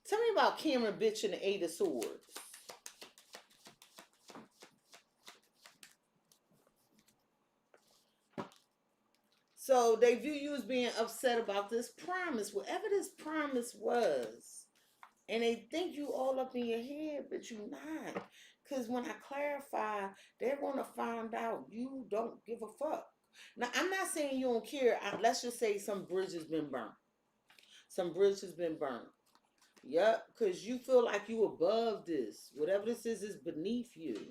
Tell me about Cameron bitch and the Eight of Swords. So they view you as being upset about this promise, whatever this promise was. And they think you all up in your head, but you're not. Because when I clarify, they're going to find out you don't give a fuck. Now, I'm not saying you don't care. Let's just say some bridge has been burnt. Some bridge has been burnt. Yep, because you feel like you above this. Whatever this is beneath you.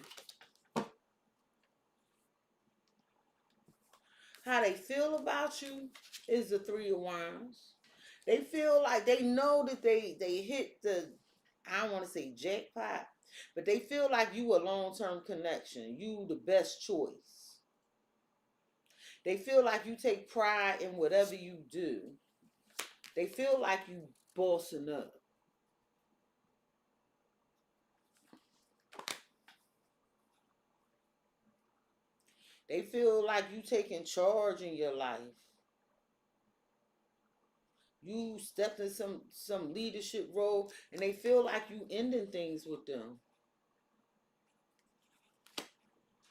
How they feel about you is the Three of Wands. They feel like they know that they hit the, I don't want to say jackpot, but they feel like you a long-term connection. You the best choice. They feel like you take pride in whatever you do. They feel like you bossing up. They feel like you taking charge in your life. You stepped in some leadership role, and they feel like you ending things with them.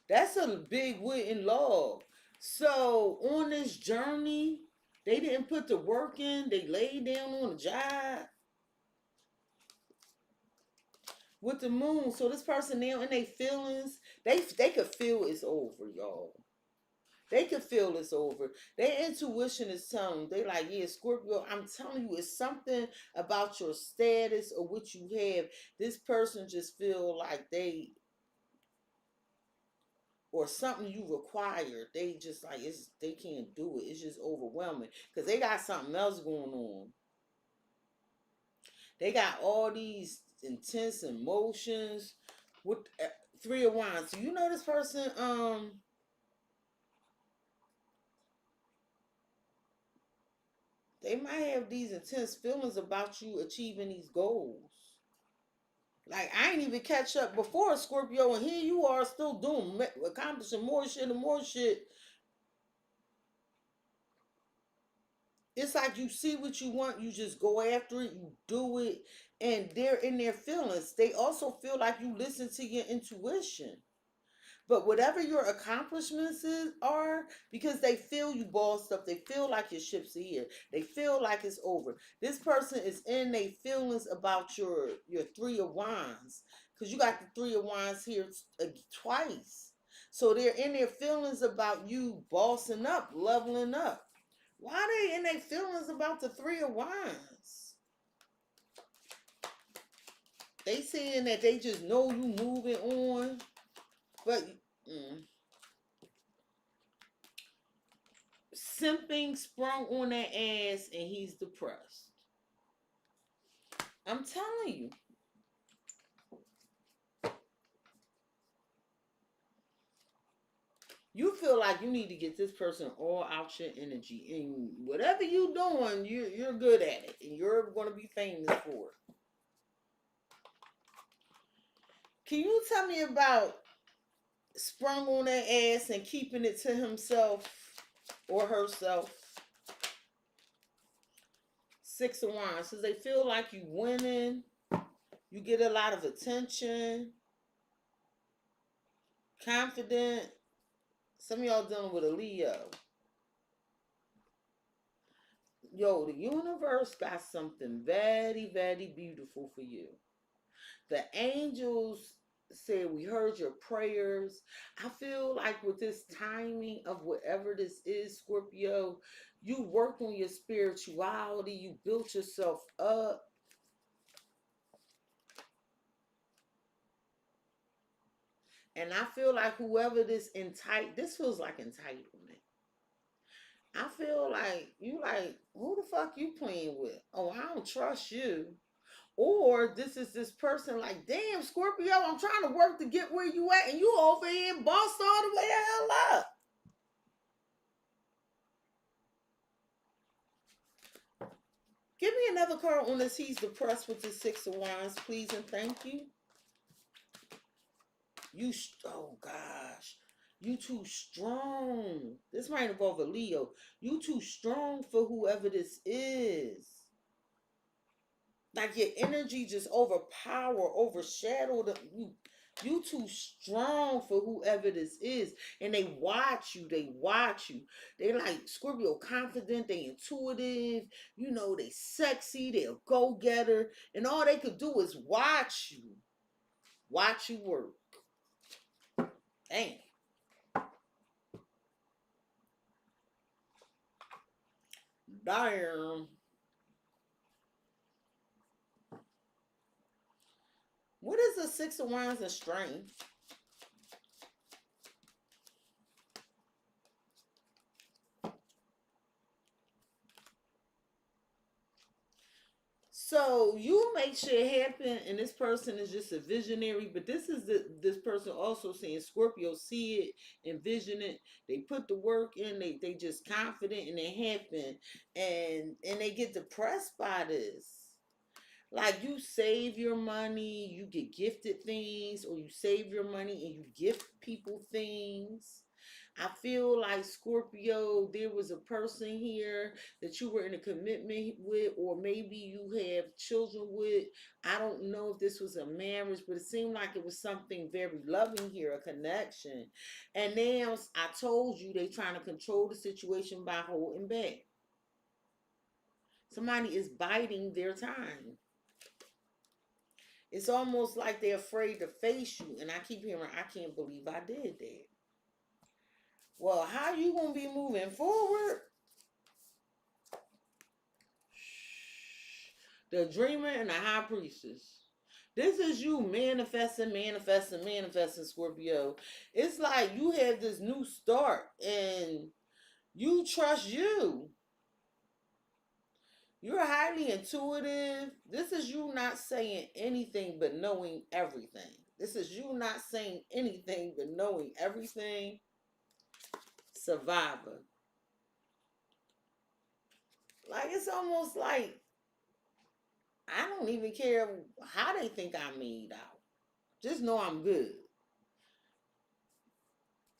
That's a big wooden log. So on this journey, they didn't put the work in. They laid down on the job with the moon. So this person now in their feelings, they could feel it's over, y'all. They could feel it's over. Their intuition is telling them. They like, yeah, Scorpio, I'm telling you, it's something about your status or what you have. This person just feel like they, or something you require. They just like, they can't do it. It's just overwhelming. Because they got something else going on. They got all these intense emotions with Three of Wands. So you know this person, they might have these intense feelings about you achieving these goals. Like, I ain't even catch up before Scorpio, and here you are still doing, accomplishing more shit and more shit. It's like you see what you want, you just go after it, you do it, and they're in their feelings. They also feel like you listen to your intuition. But whatever your accomplishments are, because they feel you bossed up, they feel like your ship's here, they feel like it's over. This person is in their feelings about your Three of Wands, because you got the Three of Wands here twice. So they're in their feelings about you bossing up, leveling up. Why are they in their feelings about the Three of Wands? They saying that they just know you moving on, but simping sprung on that ass and he's depressed. I'm telling you. You feel like you need to get this person all out your energy. And whatever you're doing, you're good at it. And you're going to be famous for it. Can you tell me about sprung on that ass and keeping it to himself or herself? Six of Wands. So they feel like you winning. You get a lot of attention. Confident. Some of y'all dealing with a Leo. Yo, the universe got something very, very beautiful for you. The angels said, we heard your prayers. I feel like with this timing of whatever this is, Scorpio, you worked on your spirituality. You built yourself up. And I feel like whoever this feels like entitlement. I feel like you like, who the fuck you playing with? Oh, I don't trust you. Or this is this person like, damn, Scorpio, I'm trying to work to get where you at, and you over here and bossed all the way the hell up. Give me another card on this. He's depressed with the Six of Wands, please and thank you. Oh gosh. You too strong. This might involve a Leo. You too strong for whoever this is. Like your energy just overshadow you. You too strong for whoever this is. And they watch you. They like Scorpio confident. They intuitive. You know, they sexy. They're a go-getter. And all they could do is watch you. Watch you work. Damn. Damn. What is the Six of Wands and strength? So you make shit happen, and this person is just a visionary. But this person also saying Scorpio see it, envision it. They put the work in. They just confident and it happen, and they get depressed by this. Like you save your money, you get gifted things, or you save your money and you gift people things. I feel like Scorpio, there was a person here that you were in a commitment with, or maybe you have children with. I don't know if this was a marriage, but it seemed like it was something very loving here, a connection. And now I told you they trying to control the situation by holding back. Somebody is biding their time. It's almost like they're afraid to face you. And I keep hearing, I can't believe I did that. Well, how you going to be moving forward? The dreamer and the high priestess. This is you manifesting, manifesting, manifesting, Scorpio. It's like you have this new start and you trust you. You're highly intuitive. This is you not saying anything but knowing everything. This is you not saying anything but knowing everything. Survivor. Like it's almost like I don't even care how they think I made out. Just know I'm good.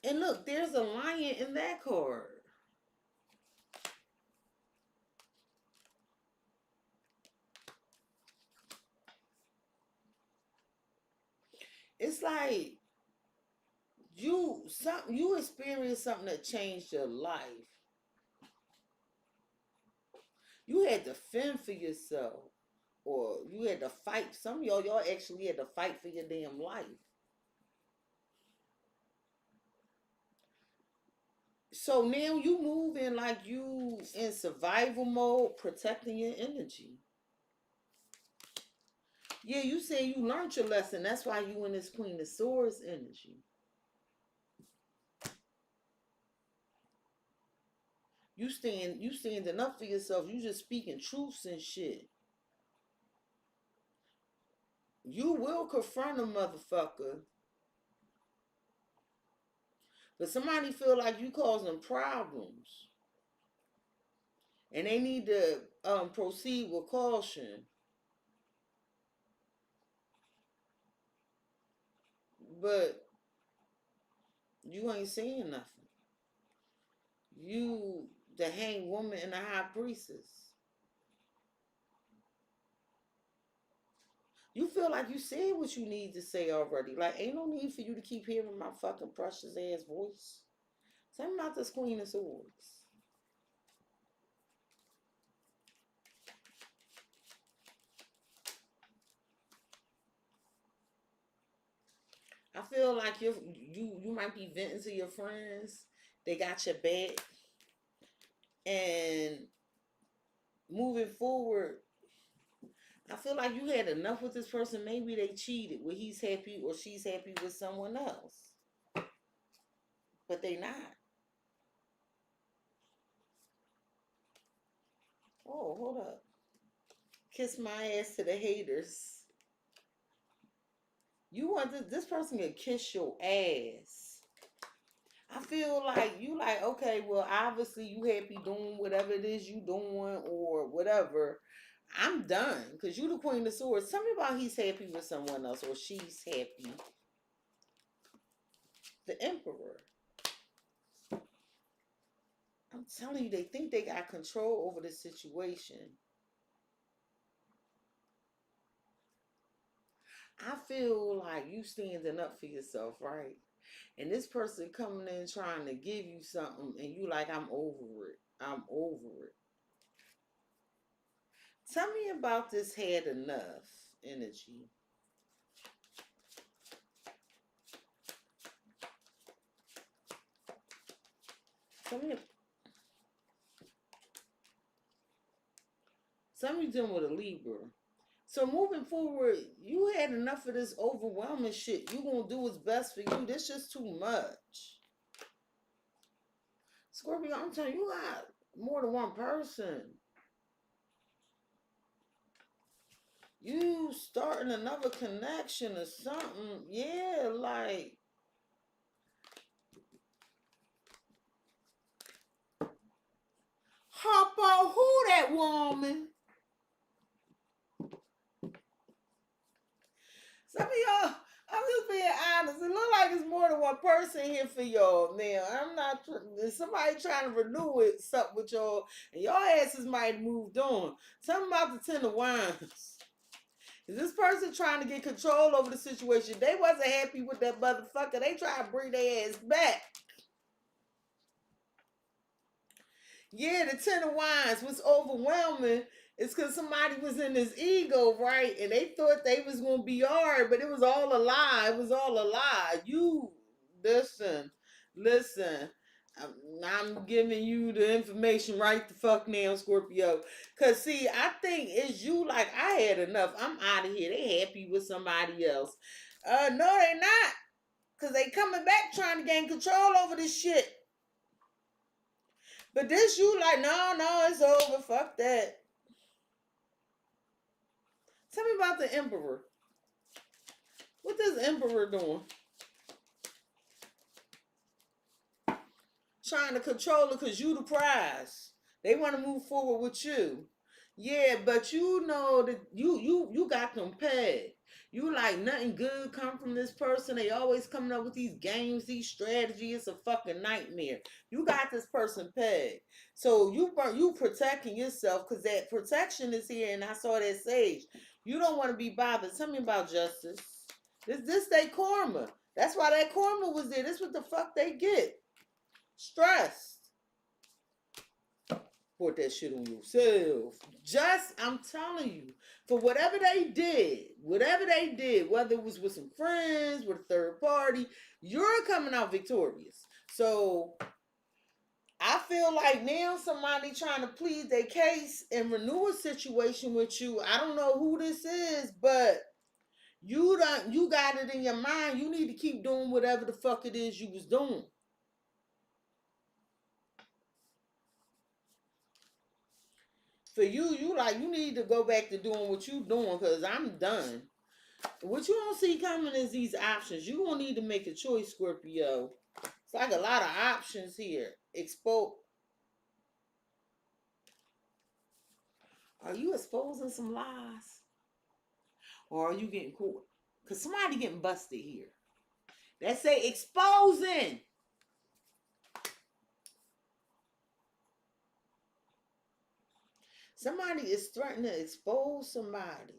And look, there's a lion in that card. It's like you experienced something that changed your life. You had to fend for yourself. Or you had to fight. Some of y'all actually had to fight for your damn life. So now you moving like you in survival mode, protecting your energy. Yeah, you saying you learned your lesson. That's why you in this Queen of Swords energy. You standing up for yourself. You just speaking truths and shit. You will confront a motherfucker. But somebody feel like you causing problems. And they need to proceed with caution. But you ain't saying nothing. You, the hanged woman and the high priestess. You feel like you said what you need to say already. Like, ain't no need for you to keep hearing my fucking precious ass voice. Tell me about this Queen of Swords. I feel like you might be venting to your friends. They got your back. And moving forward, I feel like you had enough with this person. Maybe they cheated. Well, he's happy or she's happy with someone else. But they not. Oh, hold up. Kiss my ass to the haters. You want this person to kiss your ass. I feel like you like, okay, well, obviously you happy doing whatever it is you doing or whatever. I'm done. Because you the Queen of Swords. Tell me about he's happy with someone else or she's happy. The Emperor. I'm telling you, they think they got control over the situation. I feel like you standing up for yourself, right? And this person coming in trying to give you something and you like, I'm over it. I'm over it. Tell me about this had enough energy. Some of you dealing with a Libra. So moving forward, you had enough of this overwhelming shit. You gonna do what's best for you. This just too much. Scorpio, I'm telling you, you got more than one person. you starting another connection or something. Yeah, like hop on who that woman? Some of y'all, I'm just being honest. It look like it's more than one person here for y'all now. I'm not. Somebody trying to renew it, something with y'all, and y'all asses might have moved on. Something about the 10 of wands. Is this person trying to get control over the situation? They wasn't happy with that motherfucker. They try to bring their ass back. Yeah, the 10 of wands was overwhelming. It's because somebody was in his ego, right? And they thought they was going to be hard, but it was all a lie. It was all a lie. You, listen. I'm giving you the information right the fuck now, Scorpio. Because, see, I think it's you like, I had enough. I'm out of here. They happy with somebody else. No, they not. Because they coming back trying to gain control over this shit. But this you like, no, it's over. Fuck that. Tell me about the Emperor. What this Emperor doing? Trying to control it because you the prize. They want to move forward with you. Yeah, but you know that you got them pegged. You like nothing good come from this person. They always coming up with these games, these strategies. It's a fucking nightmare. You got this person pegged. So you protecting yourself because that protection is here. And I saw that sage. You don't want to be bothered. Tell me about justice. This they karma. That's why that karma was there. This what the fuck they get. Stressed. Put that shit on yourself. I'm telling you, for whatever they did, whether it was with some friends, with a third party, you're coming out victorious. So I feel like now somebody trying to plead their case and renew a situation with you. I don't know who this is, but you got it in your mind. You need to keep doing whatever the fuck it is you was doing. For you need to go back to doing what you doing because I'm done. What you don't see coming is these options. You gonna need to make a choice, Scorpio. It's like a lot of options here. Are you exposing some lies? Or are you getting caught? Because somebody getting busted here. That say exposing. Somebody is threatening to expose somebody.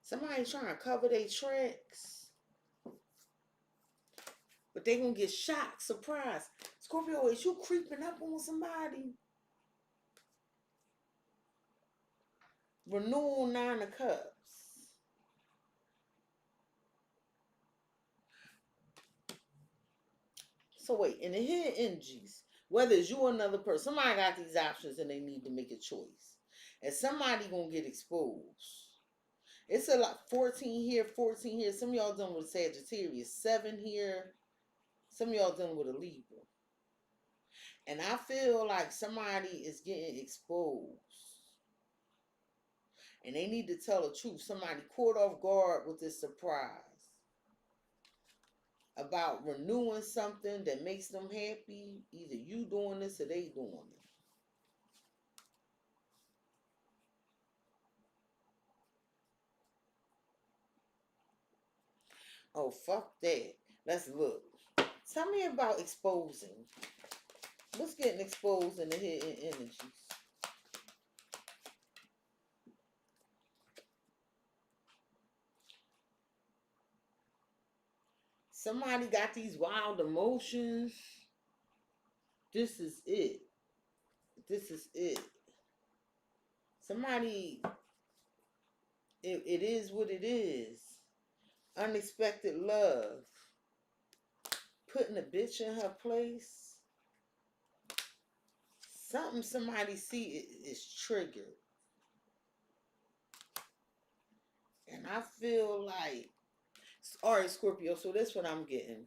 Somebody trying to cover their tracks. But they gonna get shocked, surprised. Scorpio, is you creeping up on somebody? Renewal 9 of Cups. So wait, in the hidden energies, whether it's you or another person, somebody got these options and they need to make a choice. And somebody gonna get exposed. It's a lot. 14 here, 14 here. Some of y'all dealing with Sagittarius. 7 here. Some of y'all dealing with a Libra. And I feel like somebody is getting exposed. And they need to tell the truth. Somebody caught off guard with this surprise about renewing something that makes them happy. Either you doing this or they doing it. Oh, fuck that. Let's look. Tell me about exposing. What's getting exposed in the hidden energies? Somebody got these wild emotions. This is it. This is it. Somebody, it is what it is. Unexpected love. Putting a bitch in her place. Something somebody see is triggered. And I feel like, all right, Scorpio, so that's what I'm getting.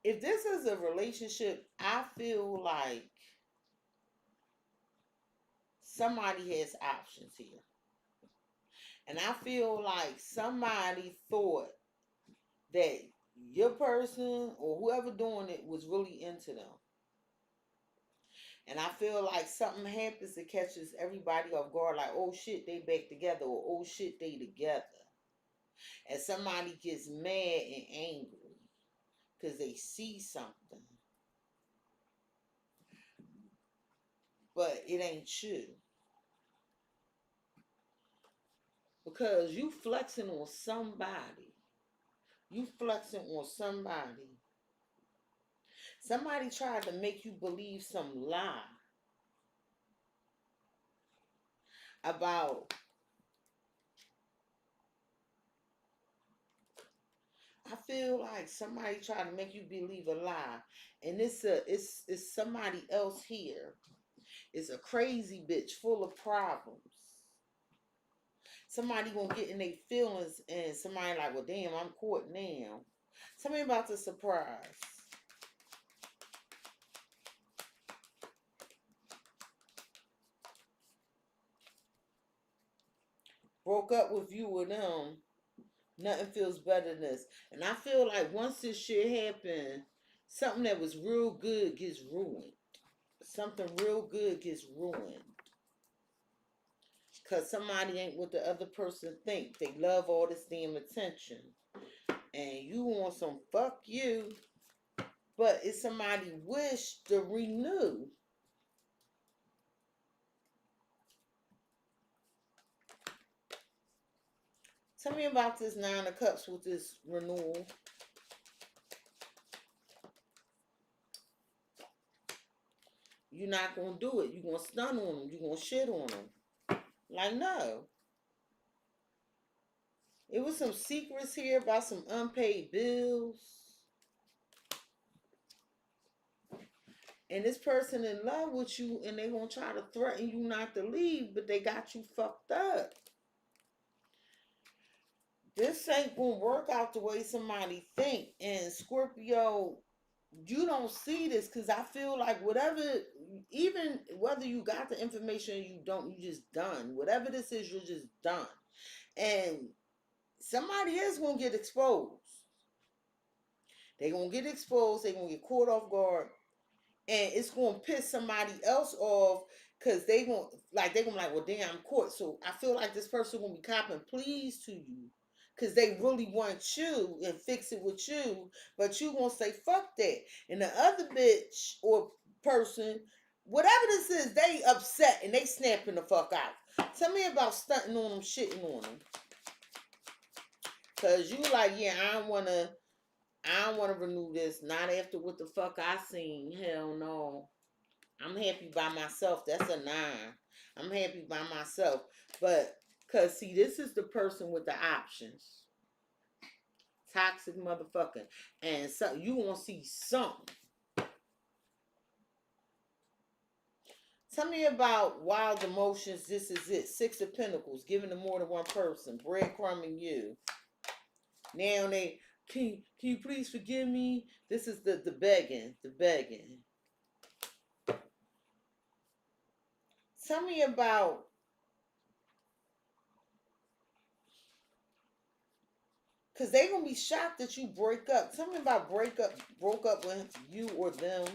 if this is a relationship, I feel like somebody has options here. And I feel like somebody thought that your person or whoever doing it was really into them. And I feel like something happens that catches everybody off guard, like, oh shit, they back together, or oh shit, they together. And somebody gets mad and angry because they see something. But it ain't you. Because you flexing on somebody. You flexing on somebody. Somebody tried to make you believe some lie about, I feel like somebody tried to make you believe a lie. And it's somebody else here. It's a crazy bitch full of problems. Somebody gonna get in their feelings and somebody like, well damn, I'm caught now. Tell me about the surprise. Broke up with you or them. Nothing feels better than this. And I feel like once this shit happened, something that was real good gets ruined. Something real good gets ruined. Because somebody ain't what the other person think. They love all this damn attention. And you want some fuck you. But it's somebody wish to renew. Tell me about this 9 of Cups with this renewal. You're not going to do it. You're going to stun on them. You're going to shit on them. Like, no. It was some secrets here about some unpaid bills. And this person in love with you and they going to try to threaten you not to leave, but they got you fucked up. This ain't going to work out the way somebody think. And Scorpio, you don't see this because I feel like whatever, even whether you got the information or you don't, you just done. Whatever this is, you're just done. And somebody is going to get exposed. They're going to get exposed. They're going to get caught off guard. And it's going to piss somebody else off because they're going to be like, well, damn, I'm caught. So I feel like this person going to be copping pleas to you because they really want you and fix it with you. But you going to say, fuck that. And the other bitch or person, whatever this is, they upset and they snapping the fuck out. Tell me about stunting on them, shitting on them. Because you like, yeah, I don't want to renew this. Not after what the fuck I seen. Hell no. I'm happy by myself. That's a 9. I'm happy by myself. But, because, see, this is the person with the options. Toxic motherfucker. And so you want to see something. Tell me about wild emotions. This is it. 6 of Pentacles. Giving to more than one person. Breadcrumbing you. Now they, can you please forgive me? This is the begging. The begging. Tell me about because they're going to be shocked that you break up. Tell me about broke up with you or them.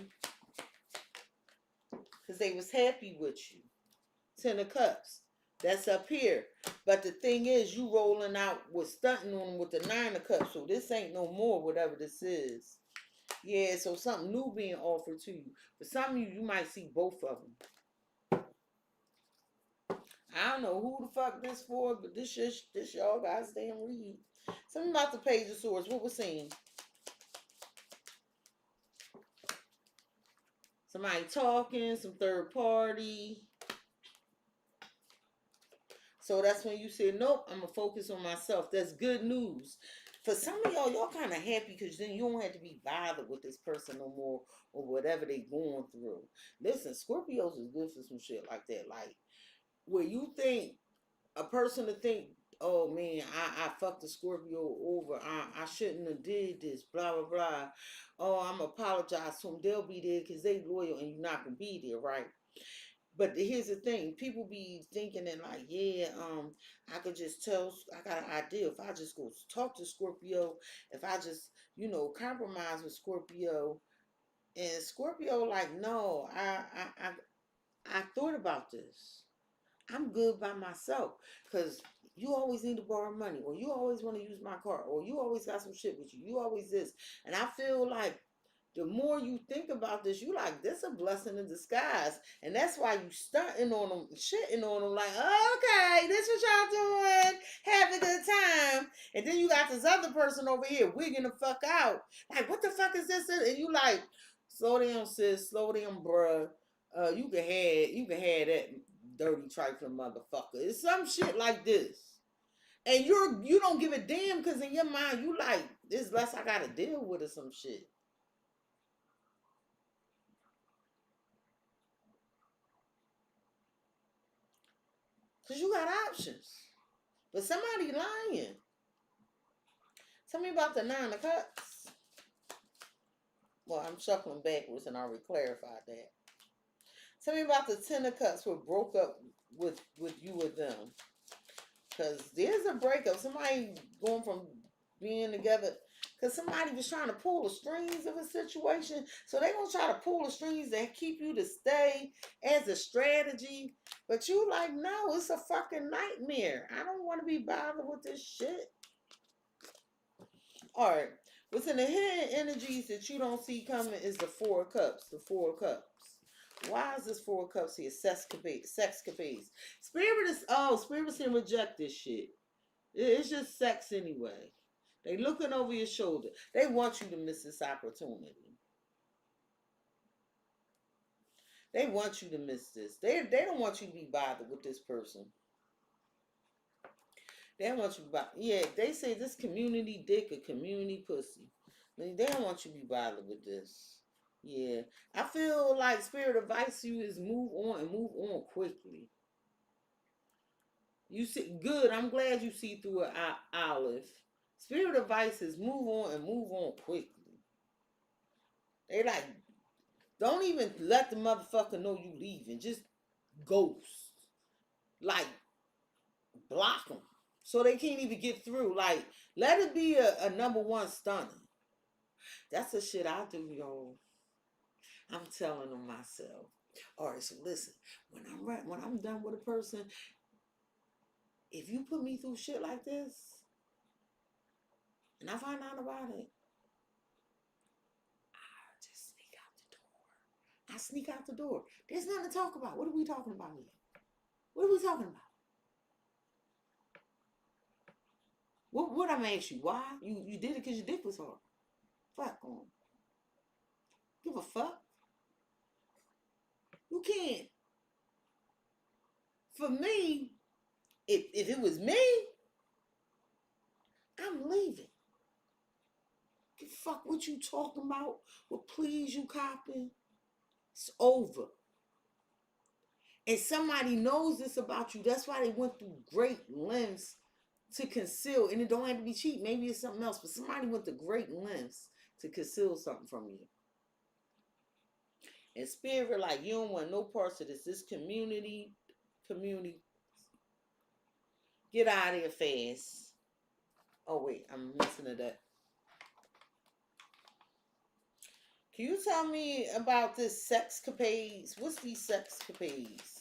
Because they was happy with you. 10 of Cups. That's up here. But the thing is, you rolling out with stunting on them with the 9 of Cups. So this ain't no more, whatever this is. Yeah, so something new being offered to you. For some of you, you might see both of them. I don't know who the fuck this for, but this y'all guys damn read. Something about the Page of Swords. What we're seeing. Somebody talking, some third party. So that's when you say, nope, I'm going to focus on myself. That's good news. For some of y'all kind of happy because then you don't have to be bothered with this person no more or whatever they going through. Listen, Scorpios is good for some shit like that. Like, where you think a person to think oh man, I fucked the Scorpio over. I shouldn't have did this. Blah blah blah. Oh, I'm apologize to them. They'll be there because they loyal and you're not gonna be there, right? But here's the thing: people be thinking that like, yeah, I could just tell. I got an idea. If I just go talk to Scorpio, if I just compromise with Scorpio, and Scorpio like, no, I thought about this. I'm good by myself because you always need to borrow money, or you always want to use my car, or you always got some shit with you. You always this, and I feel like the more you think about this, you like this a blessing in disguise, and that's why you stunting on them, shitting on them, like okay, this what y'all doing, have a good time, and then you got this other person over here wigging the fuck out, like what the fuck is this? And you like, slow down, sis, slow down, bruh. You can have that dirty trifling motherfucker. It's some shit like this. And you don't give a damn because in your mind you like this less I gotta deal with or some shit. Cause you got options. But somebody lying. Tell me about the 9 of Cups. Well, I'm shuffling backwards and I already clarified that. Tell me about the 10 of Cups who broke up with you or them. Because there's a breakup. Somebody going from being together. Because somebody was trying to pull the strings of a situation. So they going to try to pull the strings that keep you to stay as a strategy. But you like, no, it's a fucking nightmare. I don't want to be bothered with this shit. All right. Within the hidden energies that you don't see coming is the 4 of Cups. The 4 of Cups. Why is this 4 of Cups here? Sexcapades. Spirit's saying reject this shit. It's just sex anyway. They looking over your shoulder. They want you to miss this opportunity. They want you to miss this. They don't want you to be bothered with this person. They don't want you to be bothered. Yeah, they say this community dick or community pussy. They don't want you to be bothered with this. Yeah. I feel like spirit advice you is move on and move on quickly. You see, good. I'm glad you see through an olive. Spirit advice is move on and move on quickly. They like, don't even let the motherfucker know you leaving. Just ghost. Like, block them. So they can't even get through. Like, let it be a number one stunner. That's the shit I do, y'all. I'm telling them myself. All right, so listen. When I'm done with a person, if you put me through shit like this, and I find out about it, I just sneak out the door. I sneak out the door. There's nothing to talk about. What are we talking about here? What are we talking about? What I'm gonna ask you? Why? You did it because your dick was hard. Fuck on. Give a fuck. You can't. For me, if it was me, I'm leaving. Give a fuck what you talking about. What please you copping. It's over. And somebody knows this about you. That's why they went through great lengths to conceal. And it don't have to be cheap. Maybe it's something else. But somebody went to great lengths to conceal something from you. And spirit, like, you don't want no parts of this. This community. Get out of here fast. Oh, wait. I'm missing it up. Can you tell me about this sexcapades? What's these sexcapades?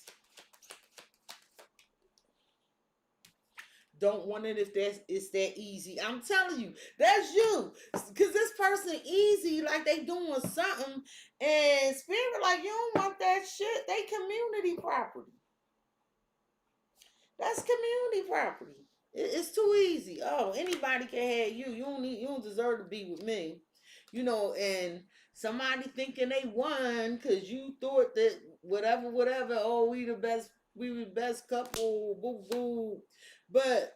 Don't want it if it's that easy. I'm telling you, that's you. Because this person easy, like they doing something. And spirit, like, you don't want that shit. They community property. That's community property. It's too easy. Oh, anybody can have you. You don't deserve to be with me. And somebody thinking they won because you thought that whatever, oh, we the best couple, boo boo. But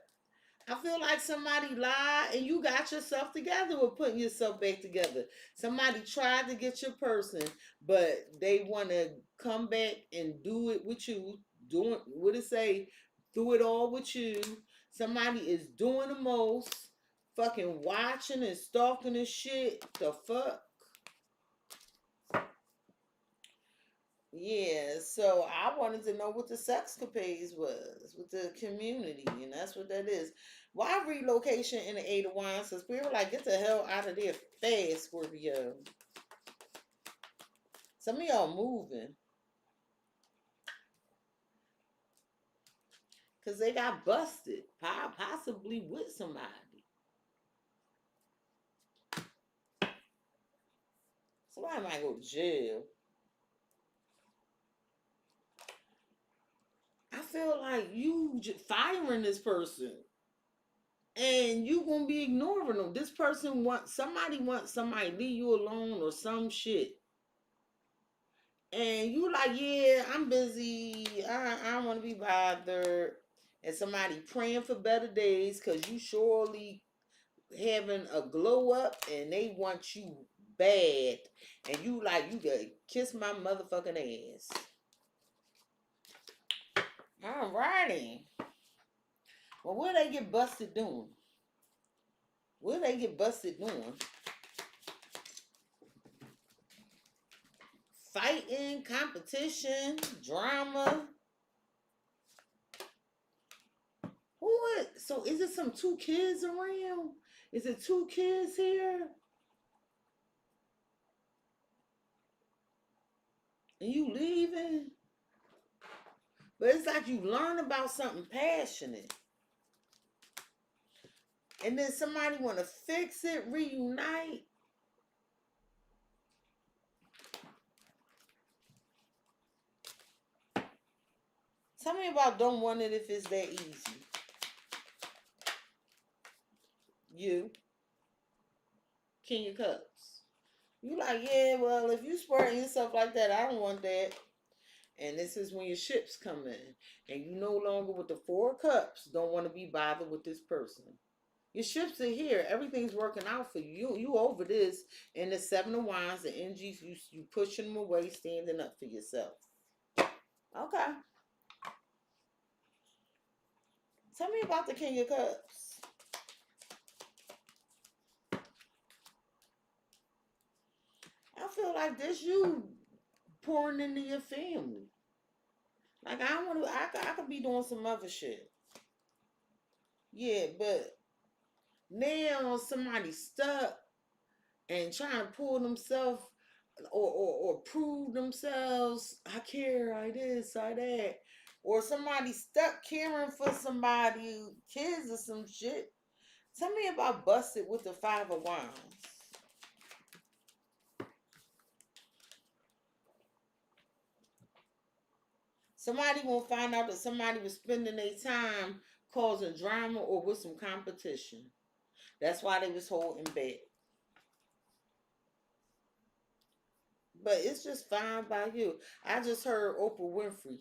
I feel like somebody lied and you got yourself together with putting yourself back together. Somebody tried to get your person, but they want to come back and do it with you. Doing what it say, do it all with you. Somebody is doing the most, fucking watching and stalking and shit. The fuck? Yeah, so I wanted to know what the sexcapades was with the community, and that's what that is. Why relocation in the Eight of Wands? Because we were like, get the hell out of there fast, Scorpio. Some of y'all moving. Because they got busted, possibly with somebody. Somebody might go to jail. I feel like you firing this person. And you gonna be ignoring them. This person wants somebody to leave you alone or some shit. And you like, yeah, I'm busy. I don't want to be bothered. And somebody praying for better days because you surely having a glow up and they want you bad. And you like, you gotta kiss my motherfucking ass. Alrighty. Well, what they get busted doing? What they get busted doing? Fighting, competition, drama. What? So is it some two kids around? Is it two kids here? And you leaving? But it's like you learn about something passionate. And then somebody want to fix it, reunite. Tell me about don't want it if it's that easy. You. King of Cups. You like, yeah, well, if you spreading yourself like that, I don't want that. And this is when your ships come in. And you no longer with the Four of Cups don't want to be bothered with this person. Your ships are here. Everything's working out for you. You over this. And the Seven of Wands, the energies, you pushing them away, standing up for yourself. Okay. Tell me about the King of Cups. I feel like this you pouring into your family. Like I could be doing some other shit. Yeah, but now somebody's stuck and trying to pull themselves or prove themselves. I care, I this, I that. Or somebody stuck caring for somebody, kids or some shit. Tell me about busted with the Five of Wands. Somebody gonna find out that somebody was spending their time causing drama or with some competition. That's why they was holding back. But it's just fine by you. I just heard Oprah Winfrey.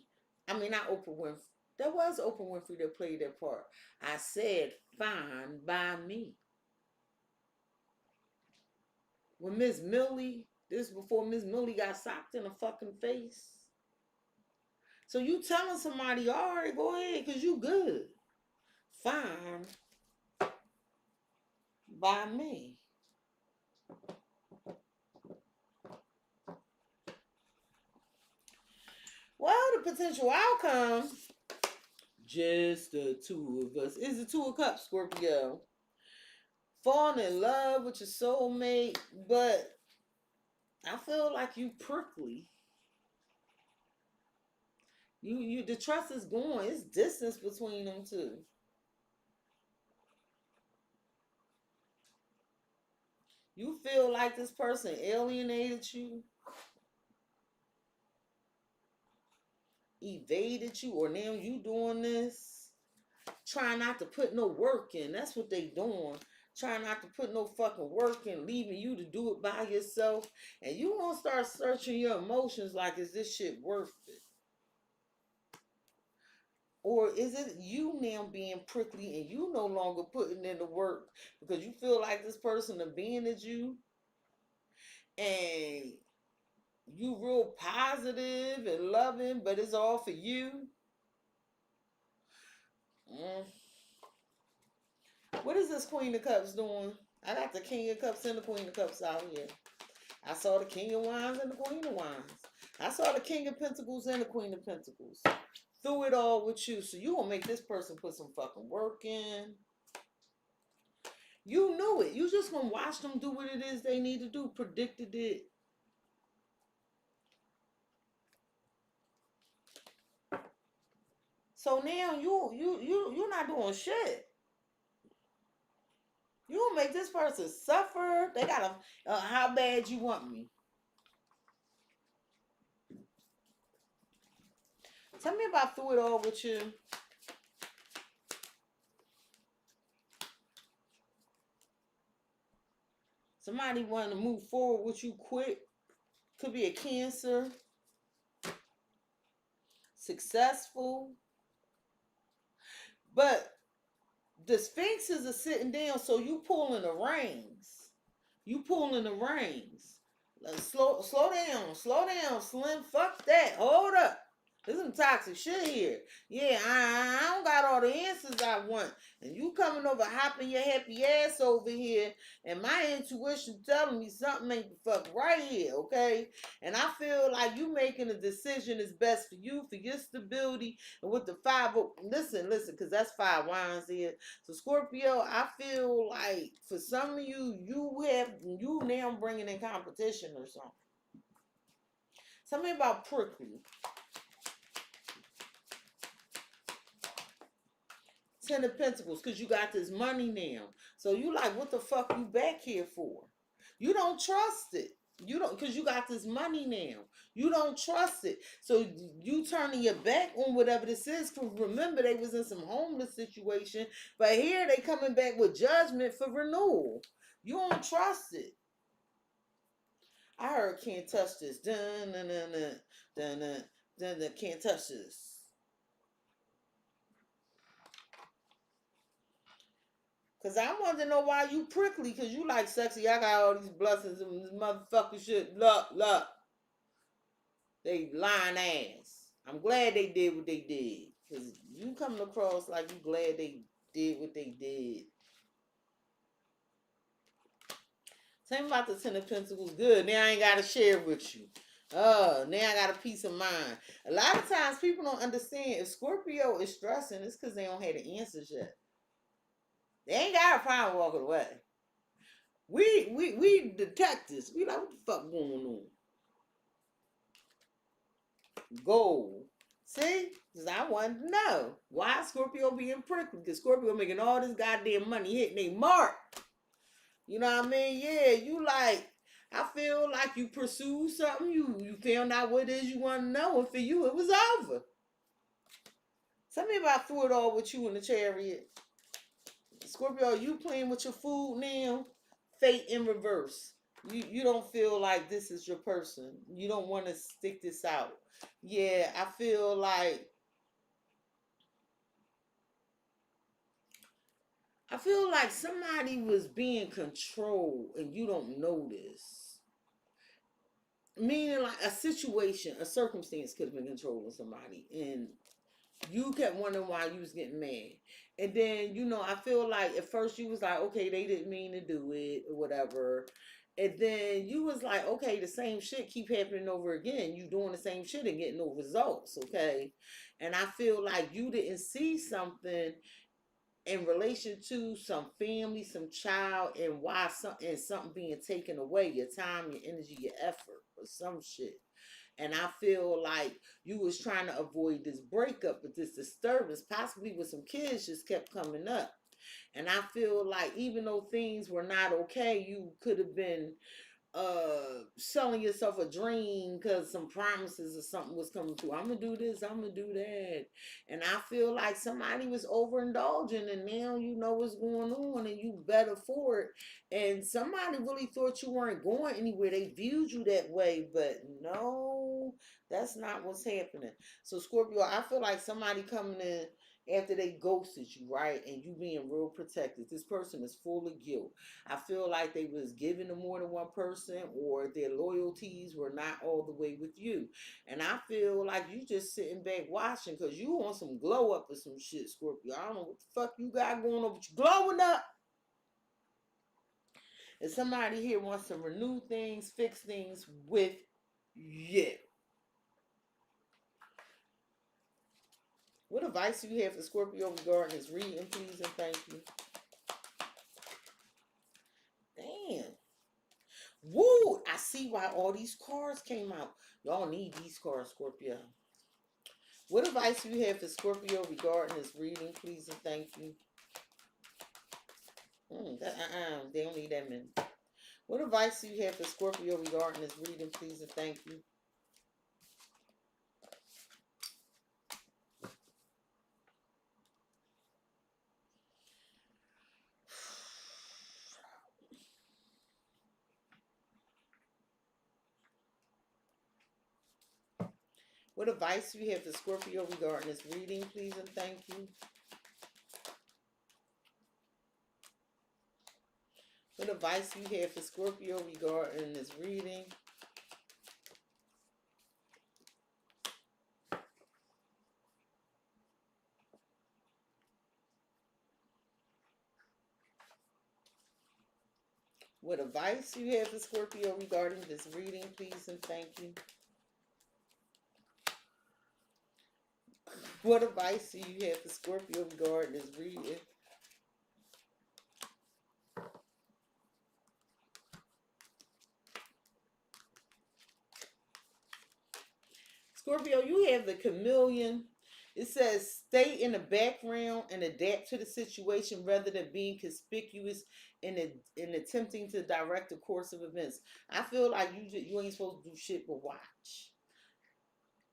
I mean, not Oprah Winfrey. There was Oprah Winfrey that played that part. I said, fine by me. When Miss Millie, this before Miss Millie got socked in the fucking face. So you telling somebody, all right, go ahead, because you good. Fine by me. Well, the potential outcome, just the two of us, is the Two of Cups, Scorpio. Falling in love with your soulmate, but I feel like you prickly. You the trust is going. It's distance between them two. You feel like this person alienated you, evaded you, or now you doing this. Trying not to put no work in. That's what they doing. Trying not to put no fucking work in, leaving you to do it by yourself. And you gonna start searching your emotions like, is this shit worth it? Or is it you now being prickly and you no longer putting in the work because you feel like this person abandoned you and you real positive and loving, but it's all for you? Mm. What is this Queen of Cups doing? I got the King of Cups and the Queen of Cups out here. I saw the King of Wands and the Queen of Wands. I saw the King of Pentacles and the Queen of Pentacles. Through it all with you. So you gonna make this person put some fucking work in. You knew it. You just gonna watch them do what it is they need to do. Predicted it. So now you're not doing shit. You gonna make this person suffer. They gotta how bad you want me. Tell me about through it all with you. Somebody wanting to move forward with you quick. Could be a Cancer. Successful. But the Sphinxes are sitting down, so you pulling the reins. You pulling the reins. Slow down, Slim. Fuck that. Hold up. There's some toxic shit here. Yeah, I don't got all the answers I want. And you coming over hopping your happy ass over here, and my intuition telling me something ain't the fuck right here, okay? And I feel like you making a decision is best for you, for your stability, and with the five. Listen, because that's 5 wands here. So Scorpio, I feel like for some of you, you now bringing in competition or something. Tell me about prickly. 10 of Pentacles, because you got this money now. So you like, what the fuck you back here for? You don't trust it. You don't, because you got this money now. You don't trust it. So you turning your back on whatever this is. Because remember, they was in some homeless situation. But here they coming back with judgment for renewal. You don't trust it. I heard can't touch this. Dun, dun, dun, dun, dun, dun, dun, dun, can't touch this. Cause I want to know why you prickly. Cause you like sexy. I got all these blessings and this motherfucking shit. Look. They lying ass. I'm glad they did what they did. Cause you coming across like you glad they did what they did. Tell me about the 10 of Pentacles. Good. Now I ain't got to share with you. Oh, now I got a peace of mind. A lot of times people don't understand if Scorpio is stressing, it's because they don't have the answers yet. They ain't got a problem walking away. We detectives. We like, what the fuck going on? Gold. See? Because I wanted to know. Why Scorpio being prickly? Because Scorpio making all this goddamn money hitting their mark. You know what I mean? Yeah, you like, I feel like you pursued something. You found out what it is you want to know. And for you, it was over. Tell me about through it all with you in the Chariot. Scorpio, you playing with your food now? Fate in reverse. You don't feel like this is your person. You don't want to stick this out. Yeah, I feel like somebody was being controlled and you don't know this. Meaning like a situation, a circumstance could have been controlling somebody. And you kept wondering why you was getting mad. And then, I feel like at first you was like, okay, they didn't mean to do it or whatever. And then you was like, okay, the same shit keep happening over again. You doing the same shit and getting no results, okay? And I feel like you didn't see something in relation to some family, some child, and why something being taken away, your time, your energy, your effort, or some shit. And I feel like you was trying to avoid this breakup, but this disturbance, possibly with some kids, just kept coming up. And I feel like even though things were not okay, you could have been selling yourself a dream because some promises or something was coming through. I'm gonna do this, I'm gonna do that. And I feel like somebody was overindulging and now you know what's going on and you better for it. And somebody really thought you weren't going anywhere. They viewed you that way, but no, that's not what's happening. So Scorpio, I feel like somebody coming in after they ghosted you, right? And you being real protected. This person is full of guilt. I feel like they was giving to more than one person or their loyalties were not all the way with you. And I feel like you just sitting back watching because you want some glow up or some shit, Scorpio. I don't know what the fuck you got going on, but you glowing up. And somebody here wants to renew things, fix things with you. What advice do you have for Scorpio regarding his reading, please and thank you? Damn. Woo! I see why all these cards came out. Y'all need these cards, Scorpio. What advice do you have for Scorpio regarding his reading, please and thank you? They don't need that many. What advice do you have for Scorpio regarding his reading, please and thank you? What advice do you have for Scorpio regarding his reading, please and thank you? What advice do you have for Scorpio regarding his reading? What advice do you have for Scorpio regarding this reading, please and thank you? What advice do you have for Scorpio regarding this reading? Scorpio, you have the chameleon. It says stay in the background and adapt to the situation rather than being conspicuous in attempting to direct the course of events. I feel like you ain't supposed to do shit but watch.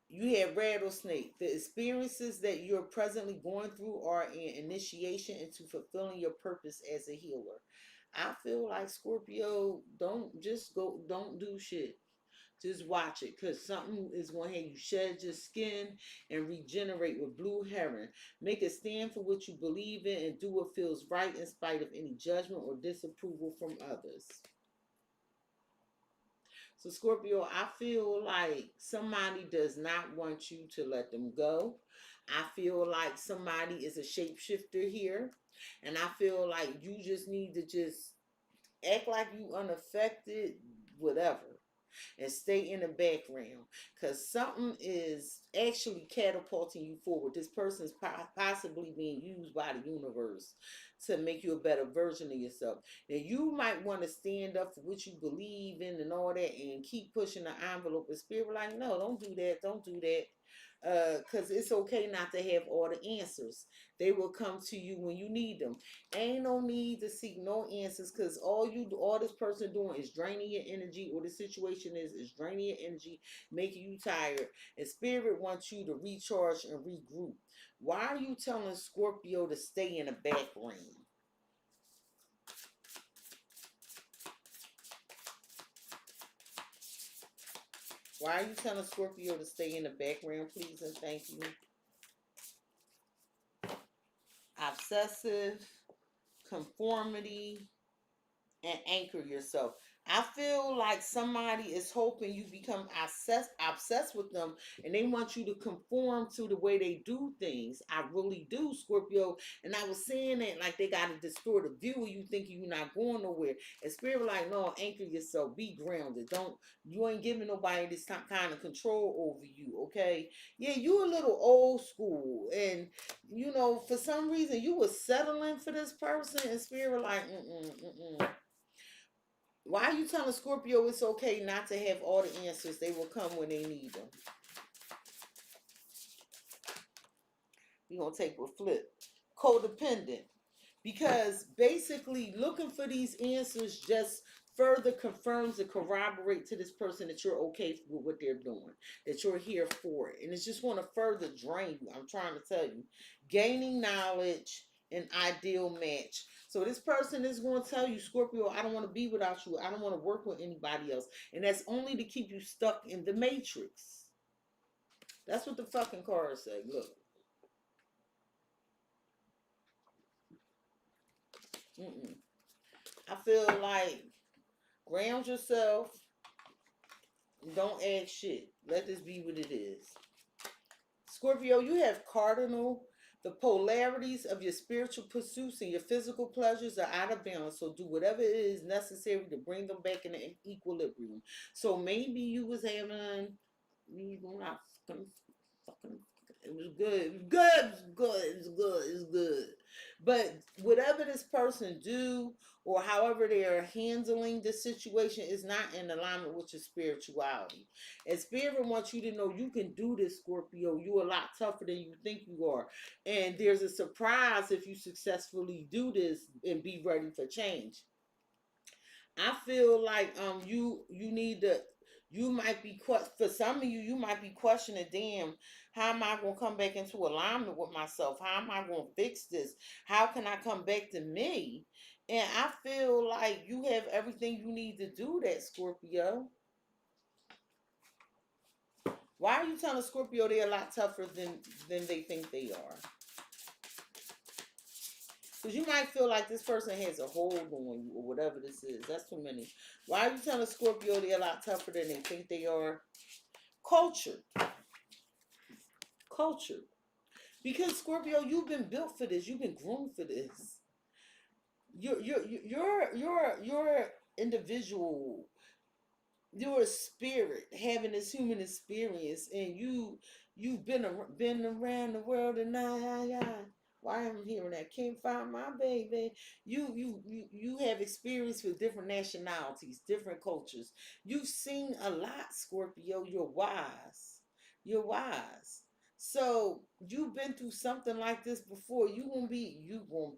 You have rattlesnake. The experiences that you're presently going through are an initiation into fulfilling your purpose as a healer. I feel like Scorpio, don't do shit. Just watch it, because something is going to have you shed your skin and regenerate with blue heron. Make a stand for what you believe in and do what feels right in spite of any judgment or disapproval from others. So Scorpio, I feel like somebody does not want you to let them go. I feel like somebody is a shapeshifter here. And I feel like you just need to just act like you unaffected, whatever, and stay in the background, because something is actually catapulting you forward. This person is possibly being used by the universe to make you a better version of yourself. Now, you might want to stand up for what you believe in and all that and keep pushing the envelope. But Spirit, like, no, don't do that. Don't do that. Because it's okay not to have all the answers. They will come to you when you need them. Ain't no need to seek no answers, because all this person doing is draining your energy, or the situation is draining your energy, making you tired. And Spirit wants you to recharge and regroup. Why are you telling Scorpio to stay in the background? Why are you telling Scorpio to stay in the background, please and thank you? Obsessive, conformity, and anchor yourself. I feel like somebody is hoping you become obsessed with them, and they want you to conform to the way they do things. I really do, Scorpio. And I was saying that like they got a distorted view of you, thinking you're not going nowhere. And Spirit like, no, anchor yourself. Be grounded. You ain't giving nobody this kind of control over you, okay? Yeah, you a little old school. And, for some reason, you were settling for this person. And Spirit like, Why are you telling Scorpio it's okay not to have all the answers? They will come when they need them. We're going to take a flip. Codependent. Because basically looking for these answers just further confirms and corroborates to this person that you're okay with what they're doing, that you're here for it. And it's just going to further drain you. I'm trying to tell you. Gaining knowledge, an ideal match. So this person is going to tell you, Scorpio, I don't want to be without you. I don't want to work with anybody else. And that's only to keep you stuck in the matrix. That's what the fucking cards say. Look. I feel like ground yourself. Don't add shit. Let this be what it is. Scorpio, you have cardinal, The polarities of your spiritual pursuits and your physical pleasures are out of balance. So do whatever it is necessary to bring them back in equilibrium. So maybe you was having, you not fucking, it was good. It was good. It was good. It was good. It was good. But whatever this person do or however they are handling the situation is not in alignment with your spirituality. And spirit wants you to know you can do this, Scorpio. You're a lot tougher than you think you are. And there's a surprise if you successfully do this and be ready for change. I feel like you need to, you might be for some of you might be questioning, damn, how am I going to come back into alignment with myself? How am I going to fix this? How can I come back to me? And I feel like you have everything you need to do that, Scorpio. Why are you telling Scorpio they're a lot tougher than they think they are? Because you might feel like this person has a hold on you or whatever this is. That's too many. Why are you telling Scorpio they're a lot tougher than they think they are? Culture. Culture. Because Scorpio, you've been built for this. You've been groomed for this. You're individual. You're a spirit having this human experience, and you've been around the world, and why am I hearing that? Can't find my baby. You have experience with different nationalities, different cultures. You've seen a lot, Scorpio. You're wise. You're wise. So you've been through something like this before. You gonna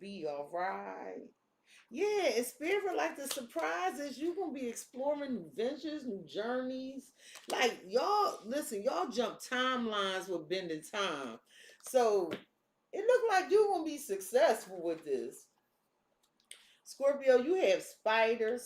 be all right. Yeah, and spirit like the surprises. You gonna be exploring new ventures, new journeys. Like y'all, listen, y'all jump timelines with bending time. So it looked like you're gonna be successful with this. Scorpio, you have spider.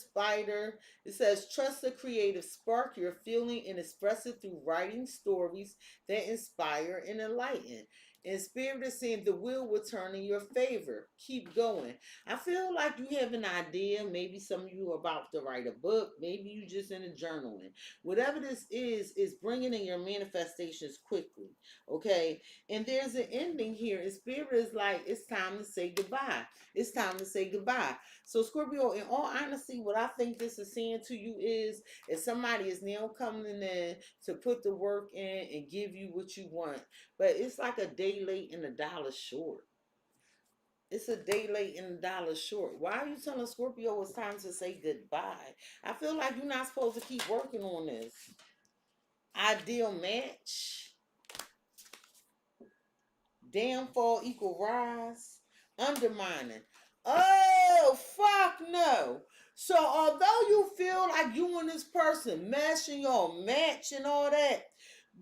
It says, trust the creative spark you're feeling and express it through writing stories that inspire and enlighten. And spirit is saying the wheel will turn in your favor. Keep going. I feel like you have an idea. Maybe some of you are about to write a book. Maybe you just in a journaling. Whatever this is bringing in your manifestations quickly. Okay? And there's an ending here. And spirit is like, it's time to say goodbye. It's time to say goodbye. So Scorpio, in all honesty, what I think this is saying to you is somebody is now coming in to put the work in and give you what you want. But it's like a day late and a dollar short. It's a day late and a dollar short. Why are you telling Scorpio it's time to say goodbye? I feel like you're not supposed to keep working on this. Ideal match. Downfall equal rise. Undermining. Oh, fuck no. So although you feel like you and this person meshing your match and all that,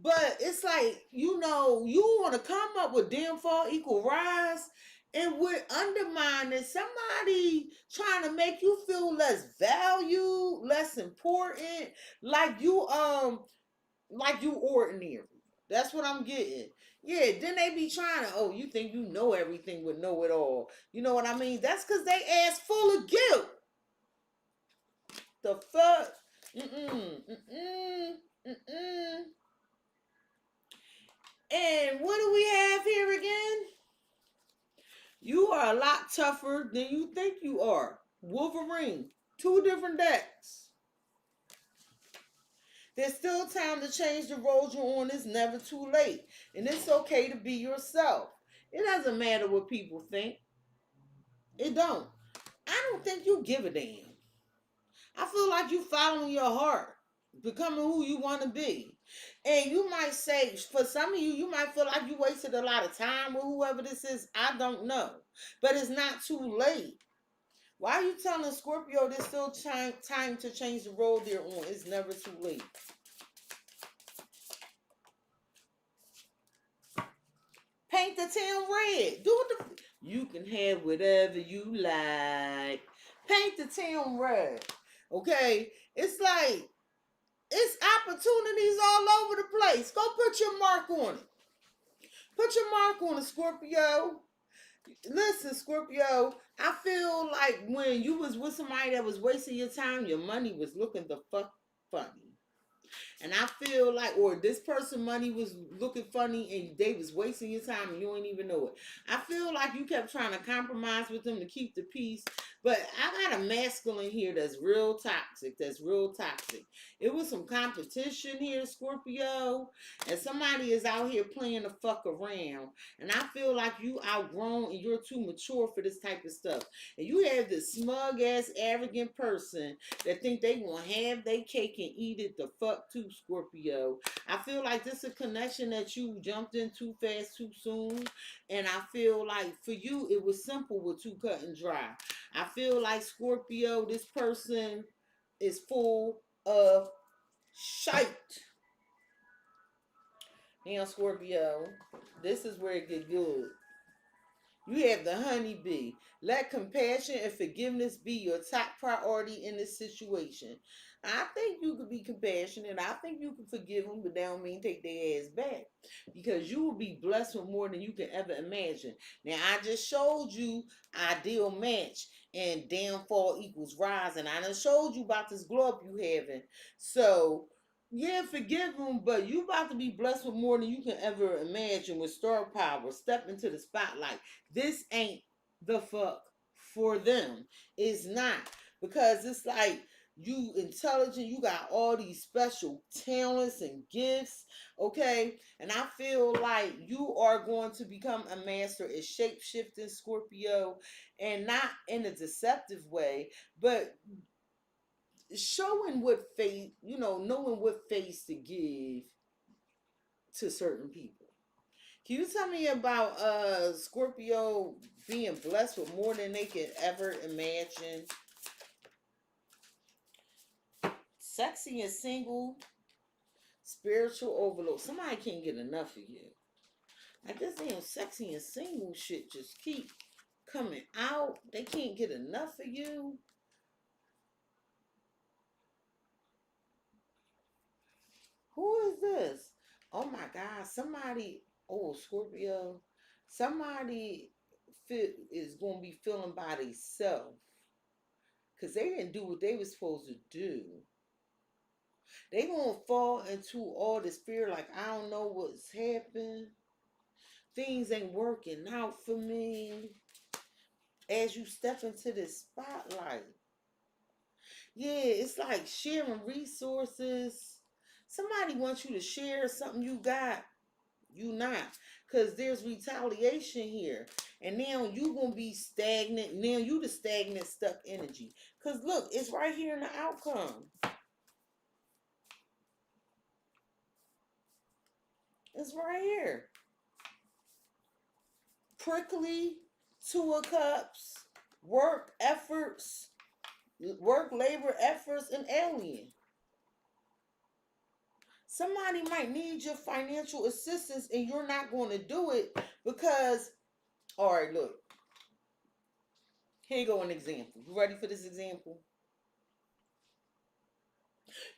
but it's like, you want to come up with downfall equal rise, and we're undermining somebody trying to make you feel less valued, less important, like you ordinary. That's what I'm getting. Yeah, then they be trying to, oh, you think you know everything with know it all. You know what I mean? That's because they ass full of guilt. The fuck? And what do we have here again? You are a lot tougher than you think you are. Wolverine. 2 different decks. There's still time to change the road you're on. It's never too late. And it's okay to be yourself. It doesn't matter what people think. It don't. I don't think you give a damn. I feel like you following your heart, becoming who you want to be. And you might say, for some of you, you might feel like you wasted a lot of time with whoever this is. I don't know. But it's not too late. Why are you telling Scorpio there's still time to change the road they're on? It's never too late. Paint the town red. Do what you can have whatever you like. Paint the town red. Okay? It's like, it's opportunities all over the place. Go put your mark on it. Put your mark on it, Scorpio. Listen, Scorpio, I feel like when you was with somebody that was wasting your time, your money was looking the fuck funny. And I feel like, or this person money was looking funny and they was wasting your time and you ain't even know it. I feel like you kept trying to compromise with them to keep the peace. But I got a masculine here that's real toxic. That's real toxic. It was some competition here, Scorpio. And somebody is out here playing the fuck around. And I feel like you outgrown and you're too mature for this type of stuff. And you have this smug ass arrogant person that think they gonna have their cake and eat it the fuck too, Scorpio. I feel like this is a connection that you jumped in too fast, too soon. And I feel like for you, it was simple with too cut and dry. I feel like Scorpio, this person is full of shite. Now, Scorpio, this is where it get good. You have the honeybee. Let compassion and forgiveness be your top priority in this situation. I think you could be compassionate. I think you can forgive them, but that don't mean take their ass back. Because you will be blessed with more than you can ever imagine. Now, I just showed you ideal match and downfall equals rise. And I done showed you about this glow up you having. So, yeah, forgive them, but you about to be blessed with more than you can ever imagine with star power. Step into the spotlight. This ain't the fuck for them. It's not. Because it's like you intelligent, you got all these special talents and gifts, okay? And I feel like you are going to become a master at shape-shifting, Scorpio, and not in a deceptive way, but showing what face, knowing what face to give to certain people. Can you tell me about Scorpio being blessed with more than they could ever imagine? Sexy and single, spiritual overload. Somebody can't get enough of you. Like this damn sexy and single shit just keep coming out. They can't get enough of you. Who is this? Oh my God, somebody, oh, Scorpio, somebody is going to be feeling by themselves because they didn't do what they were supposed to do. They going to fall into all this fear like, I don't know what's happened. Things ain't working out for me. As you step into this spotlight. Yeah, it's like sharing resources. Somebody wants you to share something you got. You not. Because there's retaliation here. And now you going to be stagnant. Now you the stagnant, stuck energy. Because look, it's right here in the outcome. It's right here. Prickly, Two of Cups, work efforts, work labor efforts, and alien. Somebody might need your financial assistance and you're not going to do it because, all right, look. Here you go an example. You ready for this example?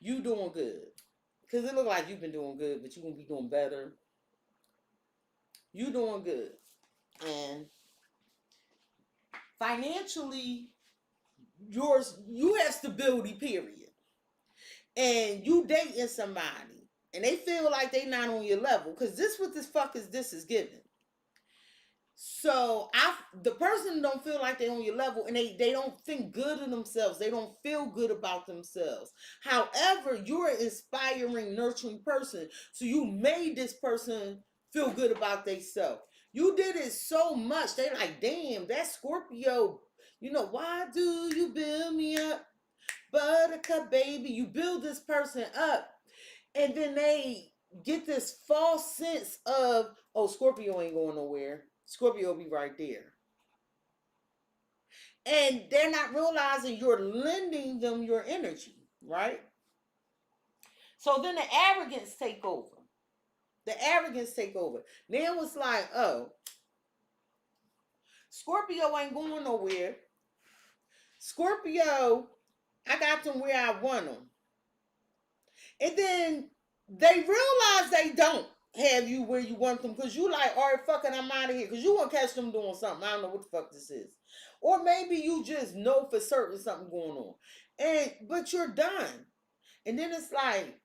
You doing good. Because it look like you've been doing good, but you're going to be doing better. You doing good. And financially, you have stability, period. And you dating somebody. And they feel like they not on your level. Because this is giving. So the person don't feel like they're on your level and they don't think good of themselves. They don't feel good about themselves. However, you're an inspiring, nurturing person. So you made this person feel good about themselves. You did it so much. They like, damn, that Scorpio. Why do you build me up? Buttercup baby. You build this person up. And then they get this false sense of, oh, Scorpio ain't going nowhere. Scorpio will be right there. And they're not realizing you're lending them your energy, right? So then the arrogance take over. Now it's like, oh, Scorpio ain't going nowhere. Scorpio, I got them where I want them. And then they realize they don't have you where you want them because you like, all right, fucking, I'm out of here. Because you want to catch them doing something. I don't know what the fuck this is. Or maybe you just know for certain something going on. But you're done. And then it's like,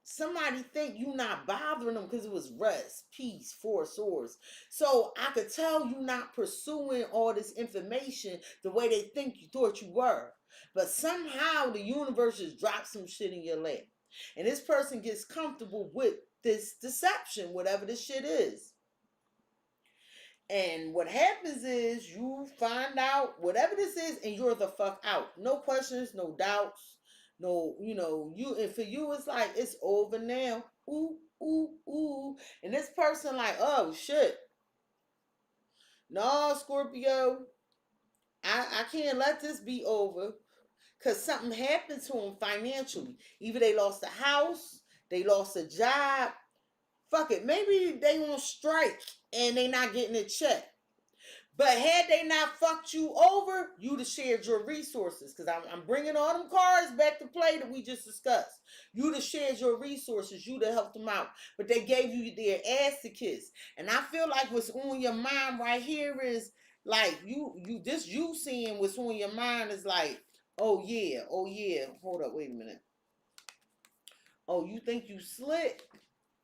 somebody think you not bothering them because it was rest, peace, 4 swords. So I could tell you not pursuing all this information the way they think you thought you were. But somehow the universe just drops some shit in your lap. And this person gets comfortable with this deception, whatever this shit is. And what happens is you find out whatever this is and you're the fuck out. No questions, no doubts, no, you, and for you it's like it's over now. Ooh, ooh, ooh. And this person like, oh shit. No, Scorpio, I can't let this be over. Cause something happened to them financially. Either they lost a house, they lost a job. Fuck it. Maybe they on strike and they not getting a check. But had they not fucked you over, you'd have shared your resources. Because I'm bringing all them cards back to play that we just discussed. You'd have shared your resources. You'd have helped them out. But they gave you their ass to kiss. And I feel like what's on your mind right here is like you seeing what's on your mind is like, oh yeah. Hold up, wait a minute. Oh, you think you slick?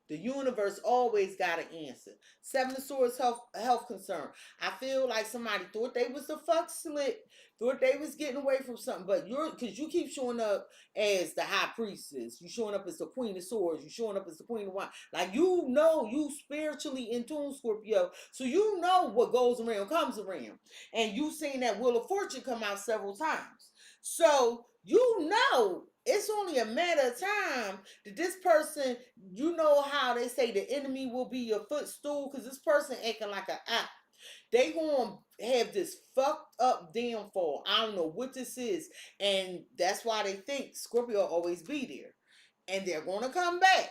The universe always got an answer. 7 of Swords, health concern. I feel like somebody thought they was the fuck slick, thought they was getting away from something, but because you keep showing up as the high priestess, you showing up as the Queen of Swords, you showing up as the Queen of Wine. Like you spiritually in tune, Scorpio, so you know what goes around comes around, and you seen that Wheel of Fortune come out several times, so you know it's only a matter of time that this person, you know how they say the enemy will be your footstool, because this person acting like an app. They gonna have this fucked up downfall. I don't know what this is, and that's why they think Scorpio will always be there, and they're gonna come back,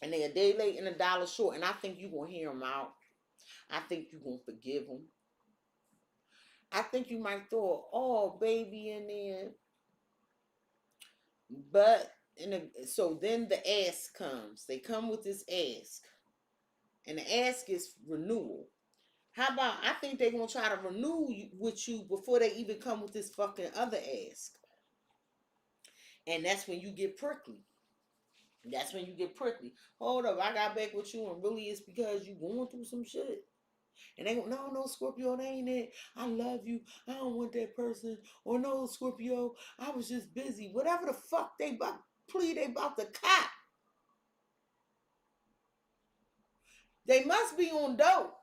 and they're a day late and a dollar short. And I think you gonna hear them out. I think you gonna forgive them. I think you might throw an "oh baby" in there. But so then the ask comes. They come with this ask. And the ask is renewal. How about, I think they're going to try to renew with you before they even come with this fucking other ask. And that's when you get prickly. That's when you get prickly. Hold up, I got back with you and really it's because you going through some shit. And they go, no, Scorpio, that ain't it. I love you. I don't want that person. Or no, Scorpio, I was just busy. Whatever the fuck they about to cop. They must be on dope.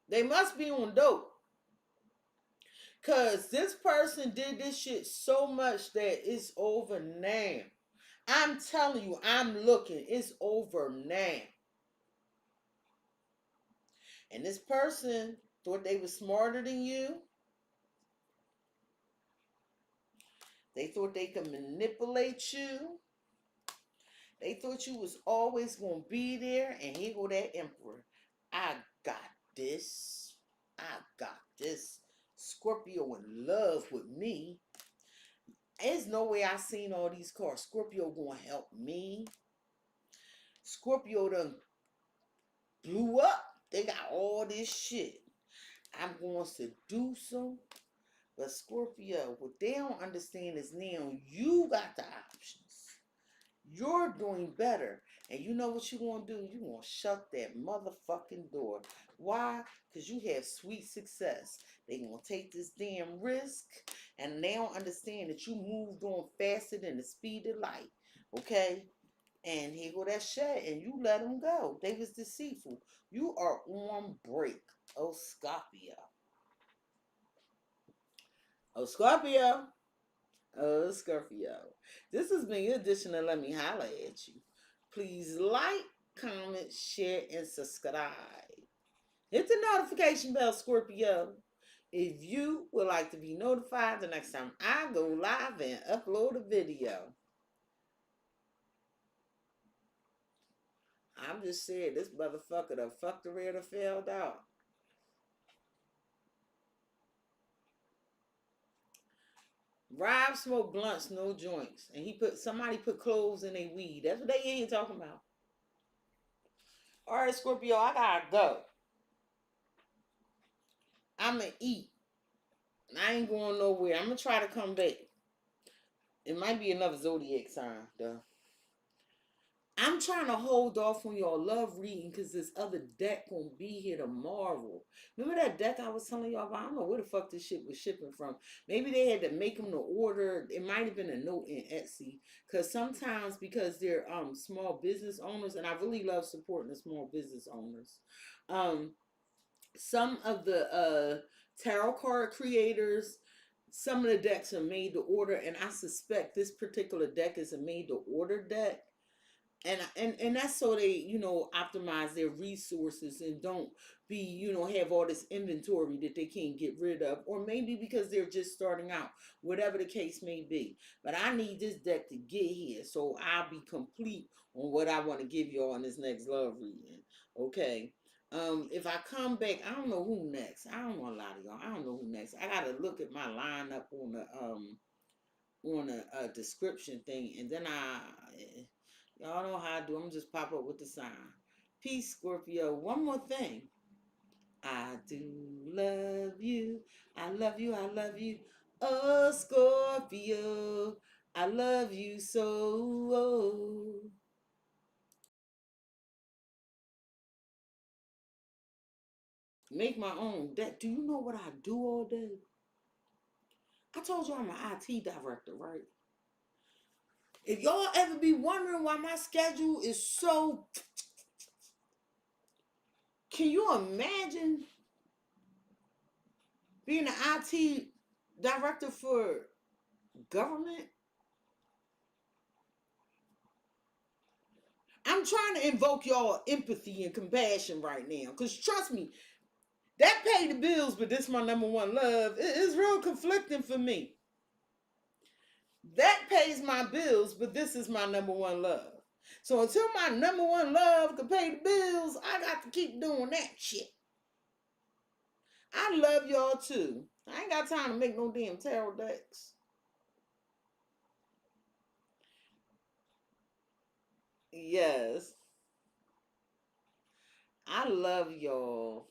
They must be on dope. Because this person did this shit so much that it's over now. I'm telling you, I'm looking. It's over now. And this person thought they were smarter than you. They thought they could manipulate you. They thought you was always going to be there. And here go that emperor. I got this. I got this. Scorpio in love with me. There's no way I seen all these cards. Scorpio going to help me. Scorpio done blew up. They got all this shit. I'm going to seduce them. But Scorpio, what they don't understand is now you got the options. You're doing better. And you know what you're going to do? You're going to shut that motherfucking door. Why? Because you have sweet success. They're going to take this damn risk. And they don't understand that you moved on faster than the speed of light. Okay? And here go that shit. And you let them go. They was deceitful. You are on break. Oh, Scorpio. Oh, Scorpio. Oh, Scorpio. This has been your edition of Let Me Holla At You. Please like, comment, share, and subscribe. Hit the notification bell, Scorpio, if you would like to be notified the next time I go live and upload a video. I'm just saying, this motherfucker done fucked around and failed out. Rob smoked blunts, no joints. And somebody put cloves in their weed. That's what they ain't talking about. Alright, Scorpio, I gotta go. I'ma eat. I ain't going nowhere. I'm gonna try to come back. It might be another zodiac sign, though. I'm trying to hold off on y'all love reading because this other deck gonna be here tomorrow. Remember that deck I was telling y'all about? I don't know where the fuck this shit was shipping from. Maybe they had to make them to order. It might have been a note in Etsy. Because sometimes, because they're small business owners, and I really love supporting the small business owners. Some of the tarot card creators, some of the decks are made to order, and I suspect this particular deck is a made to order deck. And that's so they, optimize their resources and don't be, have all this inventory that they can't get rid of, or maybe because they're just starting out, whatever the case may be. But I need this deck to get here so I'll be complete on what I want to give y'all in this next love reading. Okay. If I come back, I don't know who next. I don't want to lie to y'all. I don't know who next. I gotta look at my lineup on a description thing, and then y'all know how I do. I'm just pop up with the sign. Peace, Scorpio. One more thing. I do love you. I love you. I love you. Oh, Scorpio. I love you so. Make my own deck. Do you know what I do all day? I told you I'm an IT director, right? If y'all ever be wondering why my schedule is so, can you imagine being an IT director for government? I'm trying to invoke y'all empathy and compassion right now. Because trust me, that pay the bills, but this my number one love. It's real conflicting for me. That pays my bills, but this is my number one love. So until my number one love can pay the bills, I got to keep doing that shit. I love y'all too. I ain't got time to make no damn tarot decks. Yes. I love y'all.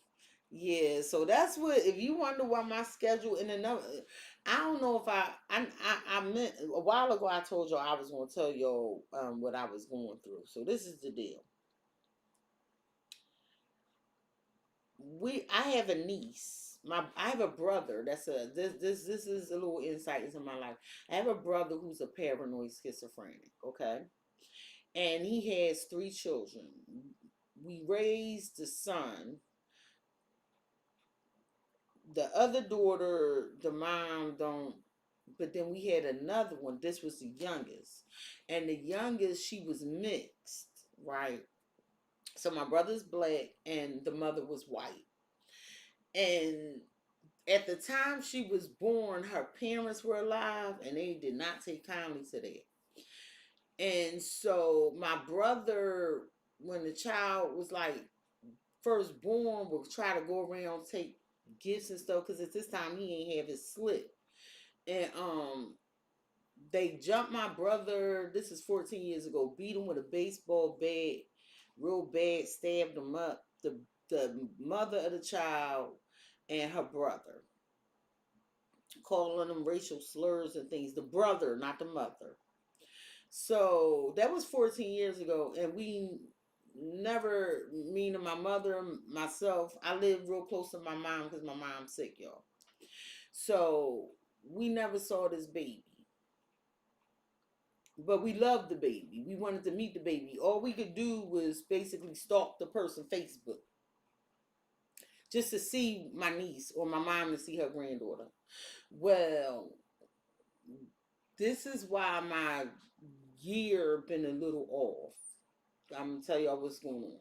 Yeah, so that's what, if you wonder why my schedule in another, I don't know if I meant, a while ago I told y'all I was going to tell y'all what I was going through. So this is the deal. I have a niece. I have a brother. This is a little insight into my life. I have a brother who's a paranoid schizophrenic, okay? And he has 3 children. We raised the son. The other daughter, the mom don't, but then we had another one. This was the youngest. And the youngest, she was mixed, right? So my brother's black and the mother was white. And at the time she was born, her parents were alive and they did not take kindly to that. And so my brother, when the child was like first born, would try to go around take gifts and stuff, because at this time he ain't have his slip. And they jumped my brother, this is 14 years ago, beat him with a baseball bat real bad, stabbed him up. The mother of the child and her brother, calling them racial slurs and things. The brother, not the mother. So that was 14 years ago, and we never, me and my mother, myself, I live real close to my mom because my mom's sick, y'all. So we never saw this baby. But we loved the baby. We wanted to meet the baby. All we could do was basically stalk the person Facebook just to see my niece, or my mom to see her granddaughter. Well, this is why my year been a little off. I'm gonna tell y'all what's going on.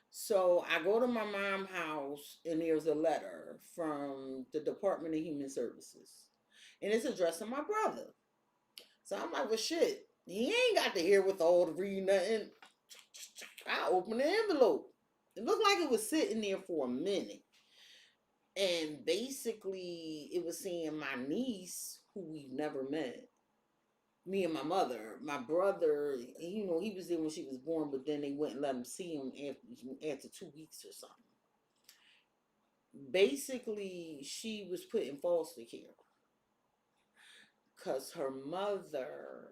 So I go to my mom's house and there's a letter from the Department of Human Services. And it's addressed to my brother. So I'm like, well shit, he ain't got to hear with all the reading nothing. I opened the envelope. It looked like it was sitting there for a minute. And basically it was saying my niece, who we've never met, me and my mother, my brother, he was there when she was born, but then they wouldn't let him see him after 2 weeks or something. Basically, she was put in foster care. because her mother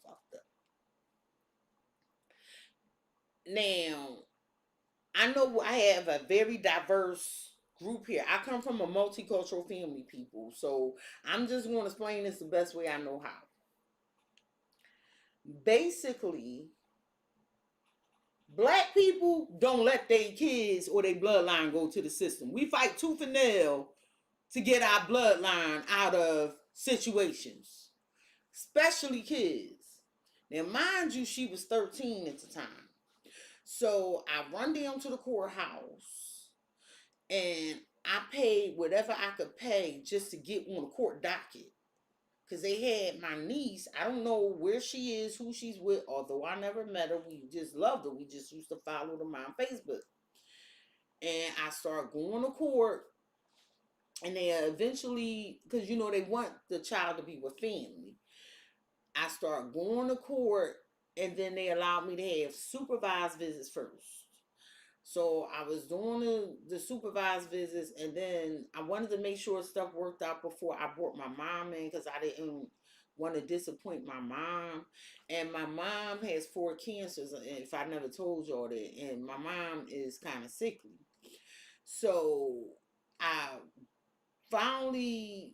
fucked up. Now, I know I have a very diverse group here. I come from a multicultural family, people. So I'm just going to explain this the best way I know how. Basically, black people don't let their kids or their bloodline go to the system. We fight tooth and nail to get our bloodline out of situations, especially kids. Now, mind you, she was 13 at the time. So I run down to the courthouse and I paid whatever I could pay just to get on the court docket. Because they had my niece. I don't know where she is, who she's with, although I never met her. We just loved her. We just used to follow them on Facebook. And I started going to court. And they eventually, because you know, they want the child to be with family. I started going to court, and then they allowed me to have supervised visits first. So I was doing the supervised visits, and then I wanted to make sure stuff worked out before I brought my mom in because I didn't want to disappoint my mom. And my mom has 4 cancers, if I never told y'all that, and my mom is kind of sickly. So I finally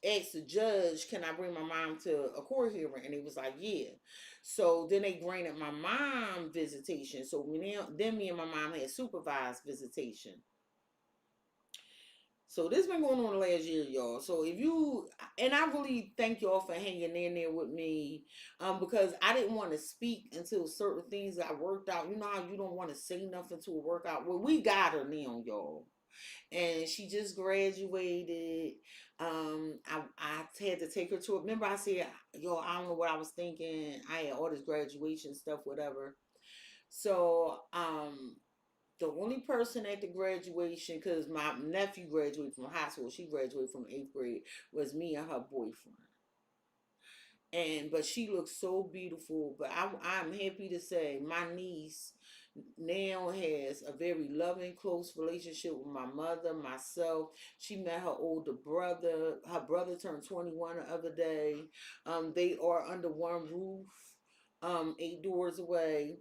asked the judge, can I bring my mom to a court hearing? And he was like, yeah. So then they granted my mom visitation. So then me and my mom had supervised visitation. So this been going on the last year, y'all. So if you, and I really thank y'all for hanging in there with me, because I didn't want to speak until certain things got worked out. You know how you don't want to say nothing to a workout? Well, we got her now, y'all. And she just graduated. I had to take her to it. Remember I said, yo, I don't know what I was thinking. I had all this graduation stuff, whatever. So, the only person at the graduation, because my nephew graduated from high school, she graduated from 8th grade, was me and her boyfriend. But she looks so beautiful. But I'm happy to say my niece now has a very loving, close relationship with my mother, myself. She met her older brother. Her brother turned 21 the other day. They are under one roof, 8 doors away.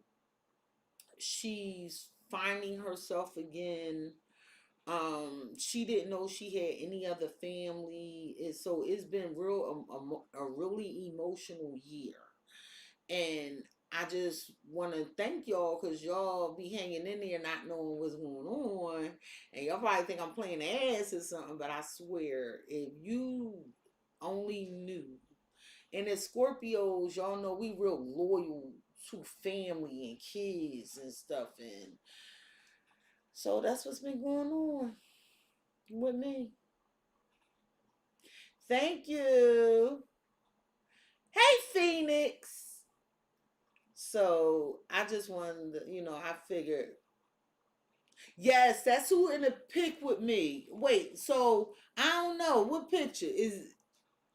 She's finding herself again. She didn't know she had any other family. So it's been a really emotional year. And I just want to thank y'all because y'all be hanging in there not knowing what's going on. And y'all probably think I'm playing ass or something, but I swear, if you only knew. And as Scorpios, y'all know we real loyal to family and kids and stuff. And so that's what's been going on with me. Thank you. Hey, Phoenix. So I just wanted to, I figured, yes, that's who in the pic with me. Wait, so I don't know what picture is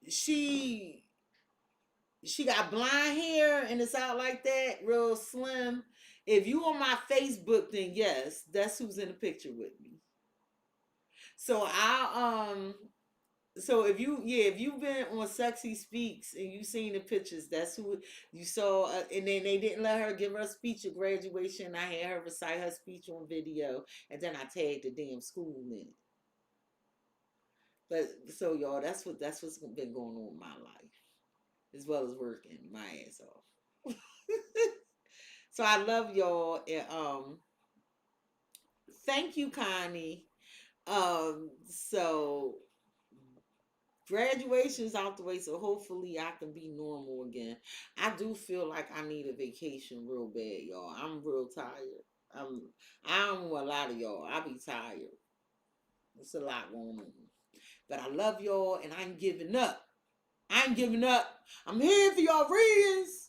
she. She got blonde hair and it's out like that, real slim. If you on my Facebook, then yes, that's who's in the picture with me. So so if you've been on Cexxi Speaks and you seen the pictures, that's who you saw. And then they didn't let her give her speech at graduation. I had her recite her speech on video, and then I tagged the damn school in it. But so y'all, that's what's been going on in my life, as well as working my ass off. So I love y'all, and thank you, Connie. So graduation's out the way, so hopefully I can be normal again. I do feel like I need a vacation real bad, y'all. I'm real tired. I don't want a lot of y'all. I be tired. It's a lot going on. But I love y'all and I'm giving up. I'm giving up. I'm here for y'all readings.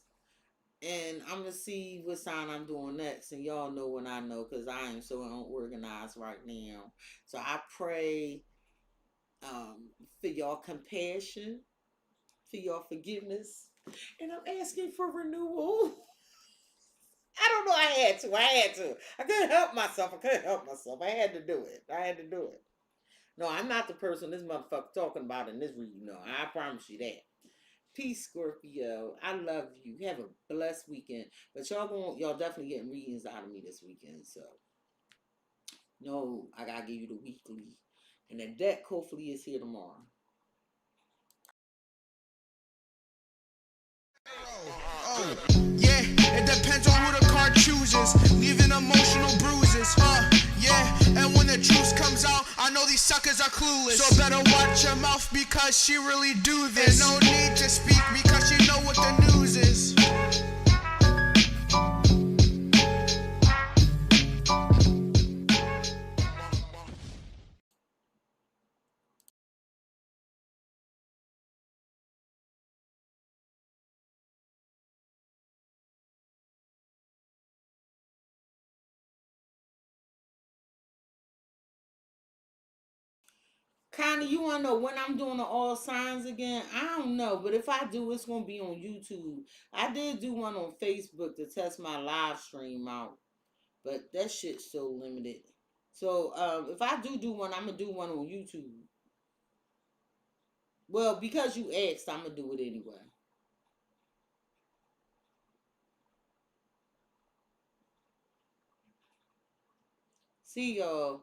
And I'm going to see what sign I'm doing next. And y'all know when I know because I am so unorganized right now. So I pray for y'all compassion, for your forgiveness, and I'm asking for renewal. I don't know. I had to. I couldn't help myself. I had to do it. No, I'm not the person this motherfucker talking about in this reading. No, I promise you that. Peace, Scorpio. I love you. Have a blessed weekend. But y'all definitely getting readings out of me this weekend. So, no, I gotta give you the weekly. And the deck hopefully is here tomorrow. Oh, yeah, it depends on who the card chooses, leaving emotional bruises, yeah, and when the truth comes out, I know these suckers are clueless, so better watch your mouth because she really do this, and no need to speak because you know what the news is. Kinda, you wanna know when I'm doing the all signs again? I don't know, but if I do, it's gonna be on YouTube. I did do one on Facebook to test my live stream out, but that shit's so limited. So if I do one, I'm gonna do one on YouTube. Well, because you asked, I'm gonna do it anyway. See y'all.